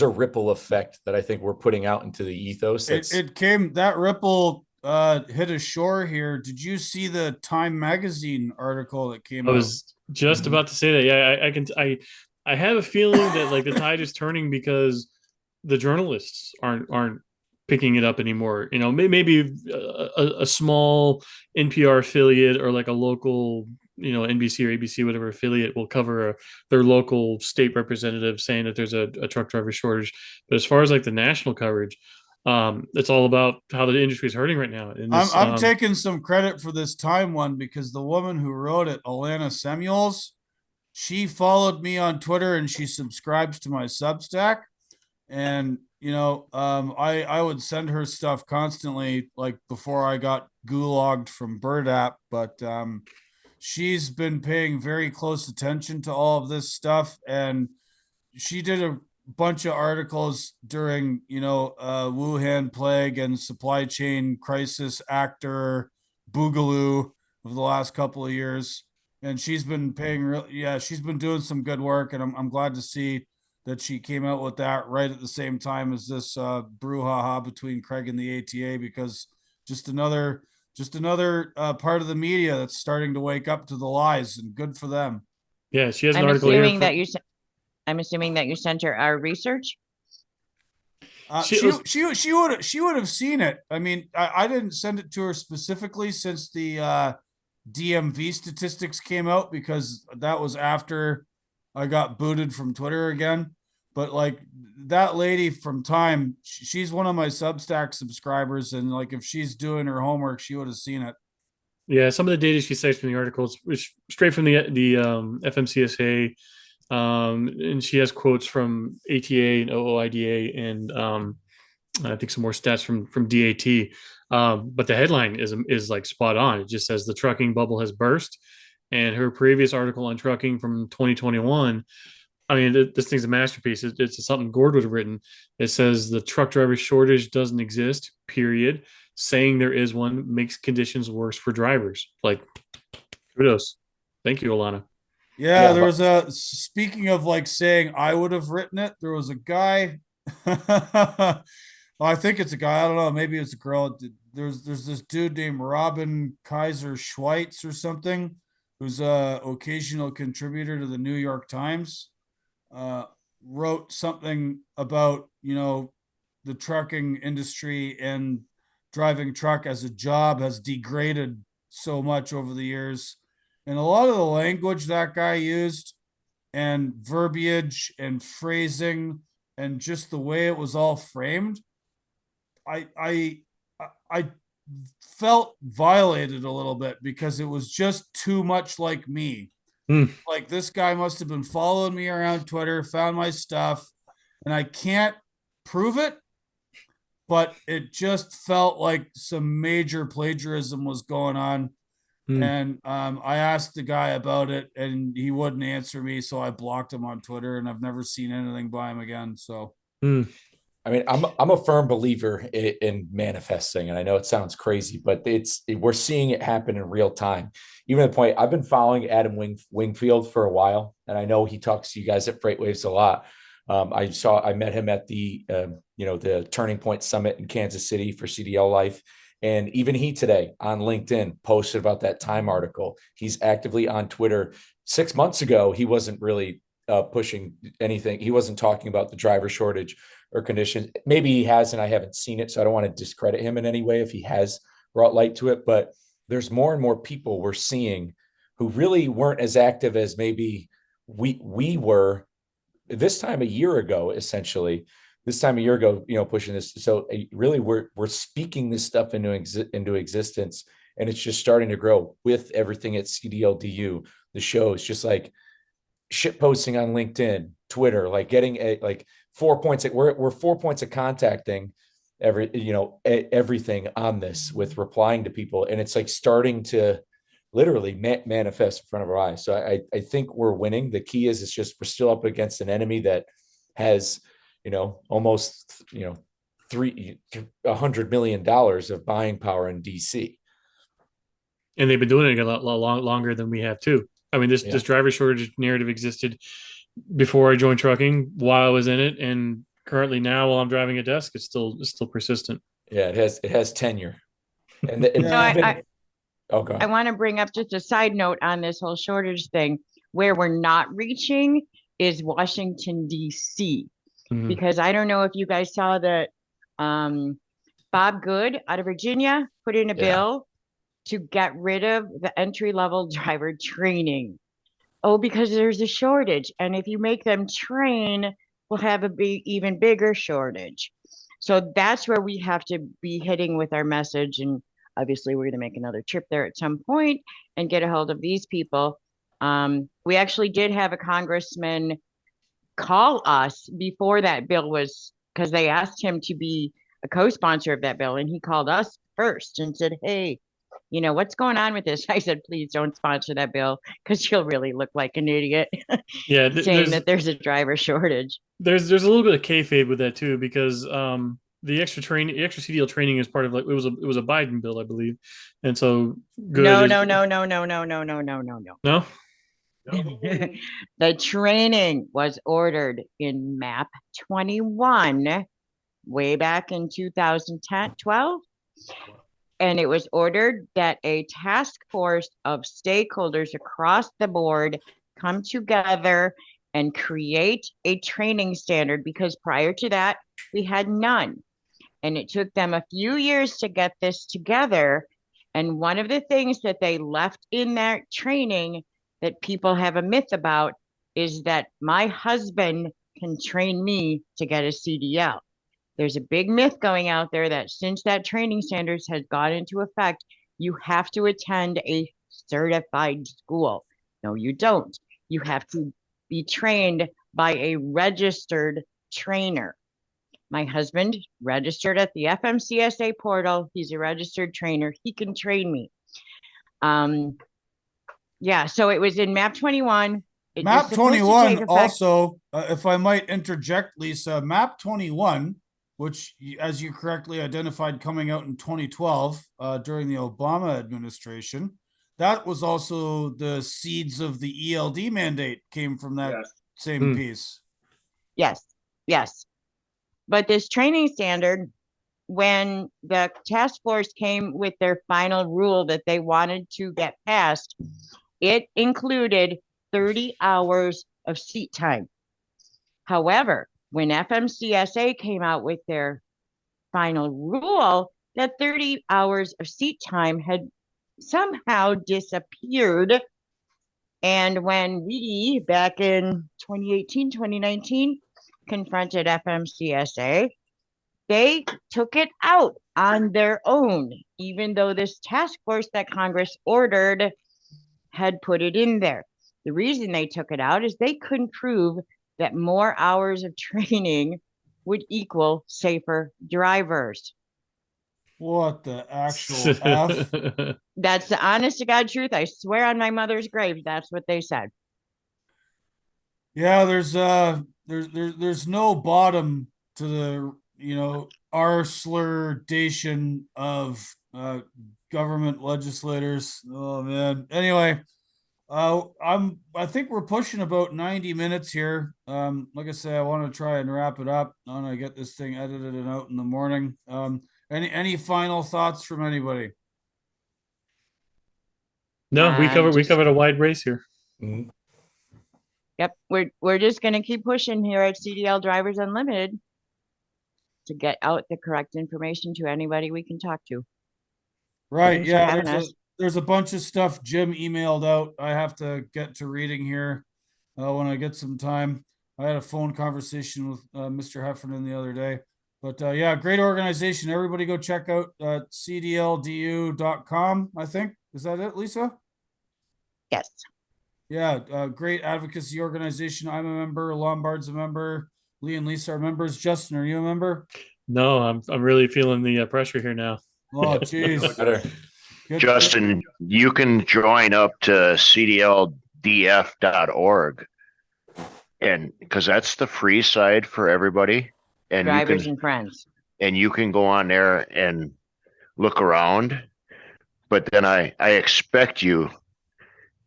a ripple effect that I think we're putting out into the ethos. That ripple hit a shore here. Did you see the Time magazine article that came out? I was just about to say that. Yeah, I have a feeling that like the tide is turning because the journalists aren't picking it up anymore. Maybe a small NPR affiliate or like a local, NBC or ABC, whatever affiliate will cover their local state representative saying that there's a truck driver shortage. But as far as like the national coverage, It's all about how the industry is hurting right now. And this, I'm taking some credit for this time one because the woman who wrote it, Alana Samuels, she followed me on Twitter and she subscribes to my Substack. And I would send her stuff constantly, like before I got gulagged from Bird App. But she's been paying very close attention to all of this stuff, and she did a bunch of articles during Wuhan plague and supply chain crisis actor boogaloo of the last couple of years, and she's been she's been doing some good work, and I'm glad to see that she came out with that right at the same time as this brouhaha between Craig and the ATA, because just another part of the media that's starting to wake up to the lies, and good for them. yeah, she has an I'm article here. assuming that I'm assuming that you sent her our research. She would have seen it. I mean, I didn't send it to her specifically since the DMV statistics came out, because that was after I got booted from Twitter again. But like that lady from Time, she's one of my Substack subscribers, and like if she's doing her homework, she would have seen it. Yeah, some of the data she cites from the articles is straight from the FMCSA, and she has quotes from ATA and OOIDA, and I think some more stats from DAT. But the headline is like spot on. It just says the trucking bubble has burst, and her previous article on trucking from 2021. I mean, this thing's a masterpiece. It's something Gord would have written. It says the truck driver shortage doesn't exist, period. Saying there is one makes conditions worse for drivers. Like, kudos. Thank you, Alana. Yeah, there was speaking of like saying I would have written it, there was a guy. Well, I think it's a guy. I don't know. Maybe it's a girl. There's this dude named Robin Kaiser Schweitz or something, who's a occasional contributor to the New York Times. Wrote something about the trucking industry and driving truck as a job has degraded so much over the years, and a lot of the language that guy used and verbiage and phrasing and just the way it was all framed, I felt violated a little bit because it was just too much like me. Mm. Like this guy must have been following me around Twitter, found my stuff, and I can't prove it, but it just felt like some major plagiarism was going on. And I asked the guy about it, and he wouldn't answer me, so I blocked him on Twitter, and I've never seen anything by him again. So, I mean, I'm a firm believer in manifesting, and I know it sounds crazy, but we're seeing it happen in real time. Even at the point, I've been following Adam Wingfield for a while, and I know he talks to you guys at Freightwaves a lot. I met him at the the Turning Point Summit in Kansas City for CDL Life. And even he today on LinkedIn posted about that Time article. He's actively on Twitter. 6 months ago, he wasn't really pushing anything. He wasn't talking about the driver shortage or conditions. Maybe he has, and I haven't seen it, so I don't want to discredit him in any way if he has brought light to it. But there's more and more people we're seeing who really weren't as active as maybe we were this time a year ago, essentially. This time a year ago, pushing this. So really, we're speaking this stuff into existence, and it's just starting to grow with everything at CDLDU. The show is just like shit posting on LinkedIn, Twitter, like getting like 4 points. We're 4 points of contacting everything on this with replying to people, and it's like starting to literally manifest in front of our eyes. So I think we're winning. The key is it's just we're still up against an enemy that has almost $100 million of buying power in DC. And they've been doing it a lot longer than we have too. I mean, this driver shortage narrative existed before I joined trucking, while I was in it, and currently now while I'm driving a desk, it's still persistent. Yeah, it has tenure. And I want to bring up just a side note on this whole shortage thing. Where we're not reaching is Washington, D.C. Because I don't know if you guys saw that Bob Good out of Virginia put in a bill to get rid of the entry-level driver training. Oh, because there's a shortage. And if you make them train, we'll have even bigger shortage. So that's where we have to be hitting with our message. And obviously, we're going to make another trip there at some point and get a hold of these people. We actually did have a congressman call us before that bill was, because they asked him to be a co-sponsor of that bill, and he called us first and said, hey, what's going on with this? I said, please don't sponsor that bill because you'll really look like an idiot Yeah, saying that there's a driver shortage. There's a little bit of kayfabe with that too, because the extra CDL training is part of, like, it was a Biden bill, I believe, and so good. No, is, no, no, no, no, no, no, no, no, no, no. no. The training was ordered in MAP 21 way back in 2010, 12. And it was ordered that a task force of stakeholders across the board come together and create a training standard, because prior to that, we had none. And it took them a few years to get this together. And one of the things that they left in that training that people have a myth about is that my husband can train me to get a CDL. There's a big myth going out there that since that training standards has gone into effect, you have to attend a certified school. No, you don't. You have to be trained by a registered trainer. My husband registered at the FMCSA portal. He's a registered trainer. He can train me. Yeah, so it was in MAP 21. MAP 21 also, if I might interject, Lisa, MAP 21, which, as you correctly identified, coming out in 2012 during the Obama administration, that was also the seeds of the ELD mandate came from that same piece. Yes, yes. But this training standard, when the task force came with their final rule that they wanted to get passed, it included 30 hours of seat time. However, when FMCSA came out with their final rule, that 30 hours of seat time had somehow disappeared. And when we, back in 2018, 2019, confronted FMCSA, they took it out on their own, even though this task force that Congress ordered had put it in there. The reason they took it out is they couldn't prove that more hours of training would equal safer drivers. What the actual F? That's the honest to God truth. I swear on my mother's grave, that's what they said. Yeah, there's no bottom to the arslurdation of government legislators. Oh man. Anyway, I think we're pushing about 90 minutes here. Like I say, I want to try and wrap it up. I want to get this thing edited and out in the morning. Any final thoughts from anybody? No, we covered a wide race here. Mhm. Yep, we're just going to keep pushing here at CDL Drivers Unlimited to get out the correct information to anybody we can talk to. Right. Thanks for Yeah. having There's a bunch of stuff Jim emailed out. I have to get to reading here when I get some time. I had a phone conversation with Mr. Heffernan the other day. But yeah, great organization. Everybody go check out cdldu.com, I think. Is that it, Lisa? Yes. Yeah, great advocacy organization. I'm a member. Lombard's a member. Lee and Lisa are members. Justin, are you a member? No, I'm really feeling the pressure here now. Oh, geez. Justin, you can join up to cdldf.org, and because that's the free side for everybody, and Drivers and friends. And you can go on there and look around. But then I expect you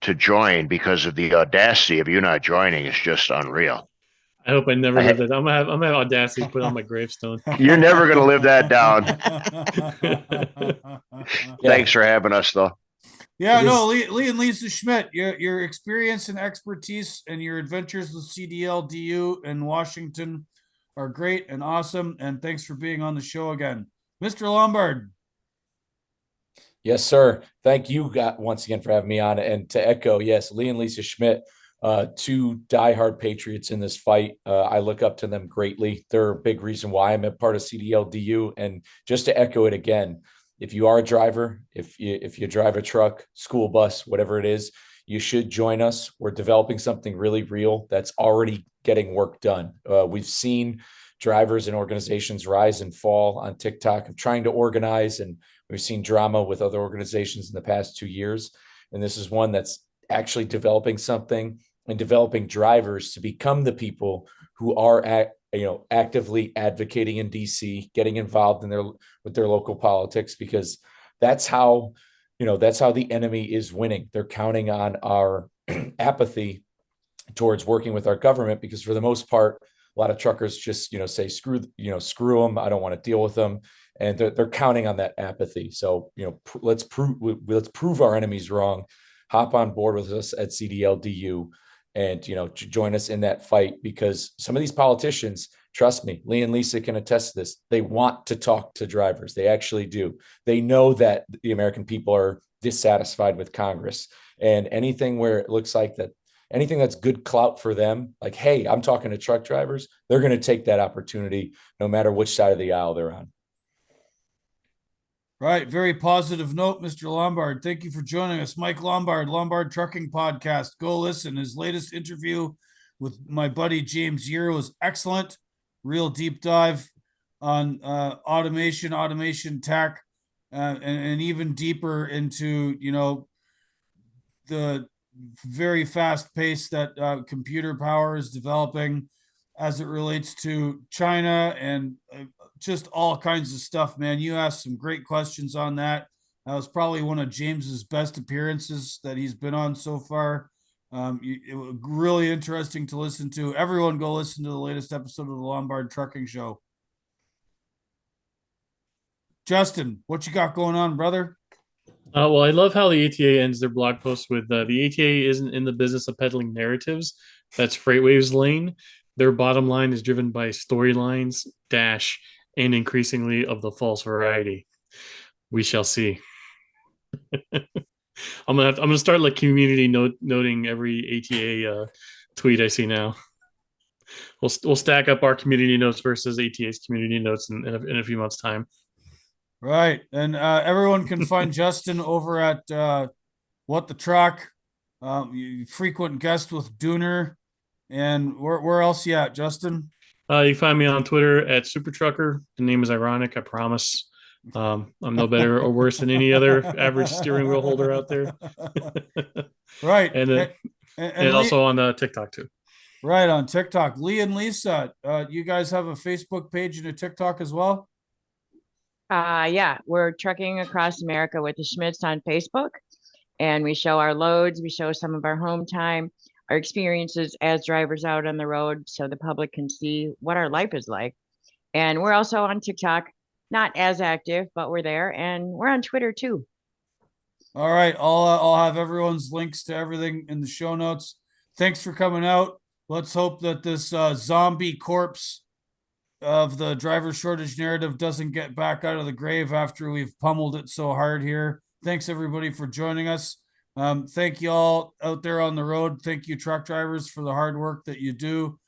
to join, because of the audacity of you not joining is just unreal. I hope I never live that. I'm gonna have audacity put on my gravestone. You're never gonna live that down. Yeah. Thanks for having us, though. Yeah, no, Lee and Lisa Schmidt, your experience and expertise and your adventures with CDLDU in Washington are great and awesome. And thanks for being on the show again. Mr. Lombard. Yes, sir. Thank you once again for having me on. And to echo, yes, Lee and Lisa Schmidt two diehard patriots in this fight. I look up to them greatly. They're a big reason why I'm a part of CDLDU. And just to echo it again, if you are a driver, if you drive a truck, school bus, whatever it is, you should join us. We're developing something really real that's already getting work done. We've seen drivers and organizations rise and fall on TikTok of trying to organize, and we've seen drama with other organizations in the past 2 years. And this is one that's actually developing something and developing drivers to become the people who are actively advocating in DC, getting involved in with their local politics, because that's how the enemy is winning. They're counting on our apathy towards working with our government, because for the most part, a lot of truckers just say screw them, I don't want to deal with them, and they're counting on that apathy. So let's prove our enemies wrong. Hop on board with us at CDLDU and join us in that fight, because some of these politicians, trust me, Lee and Lisa can attest to this, they want to talk to drivers. They actually do. They know that the American people are dissatisfied with Congress, and anything where it looks like that, anything that's good clout for them, like, hey, I'm talking to truck drivers, they're going to take that opportunity no matter which side of the aisle they're on. Right. Very positive note, Mr. Lombard. Thank you for joining us. Mike Lombard, Lombard Trucking Podcast. Go listen. His latest interview with my buddy James Year was excellent. Real deep dive on automation tech, and even deeper into, the very fast pace that computer power is developing as it relates to China, and just all kinds of stuff, man. You asked some great questions on that. That was probably one of James's best appearances that he's been on so far. It was really interesting to listen to. Everyone go listen to the latest episode of the Lombard Trucking Show. Justin, what you got going on, brother? Well, I love how the ATA ends their blog post with the ATA isn't in the business of peddling narratives. That's Freightwaves lane. Their bottom line is driven by storylines, dash, and increasingly of the false variety. We shall see. I'm gonna start like community noting every ATA tweet I see now. We'll stack up our community notes versus ATA's community notes in a few months' time. Right. And everyone can find Justin over at What the Truck, frequent guest with Dooner. And where else you at, Justin? You can find me on Twitter at Super Trucker. The name is ironic, I promise. I'm no better or worse than any other average steering wheel holder out there. Right. And also on TikTok too. Right, on TikTok. Lee and Lisa, you guys have a Facebook page and a TikTok as well? Yeah, we're trucking across America with the Schmitz on Facebook, and we show our loads. We show some of our home time, our experiences as drivers out on the road, so the public can see what our life is like. And we're also on TikTok, not as active, but we're there, and we're on Twitter too. All right, I'll have everyone's links to everything in the show notes. Thanks for coming out. Let's hope that this zombie corpse of the driver shortage narrative doesn't get back out of the grave after we've pummeled it so hard here. Thanks everybody for joining us. Thank you all out there on the road. Thank you, truck drivers, for the hard work that you do.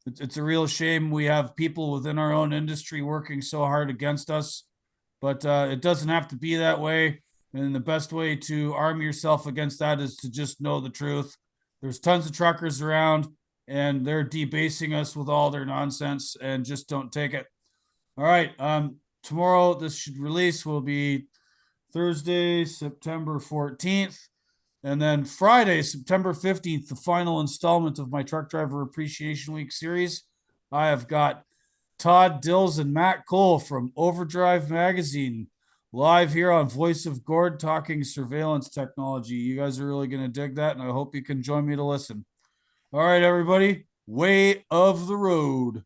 It's a real shame we have people within our own industry working so hard against us, but it doesn't have to be that way. And the best way to arm yourself against that is to just know the truth. There's tons of truckers around, and they're debasing us with all their nonsense, and just don't take it. All right. Tomorrow this should release will be Thursday, September 14th. And then Friday, September 15th, the final installment of my Truck Driver Appreciation Week series. I have got Todd Dills and Matt Cole from Overdrive Magazine live here on Voice of Gord talking surveillance technology. You guys are really going to dig that, and I hope you can join me to listen. All right, everybody, way of the road.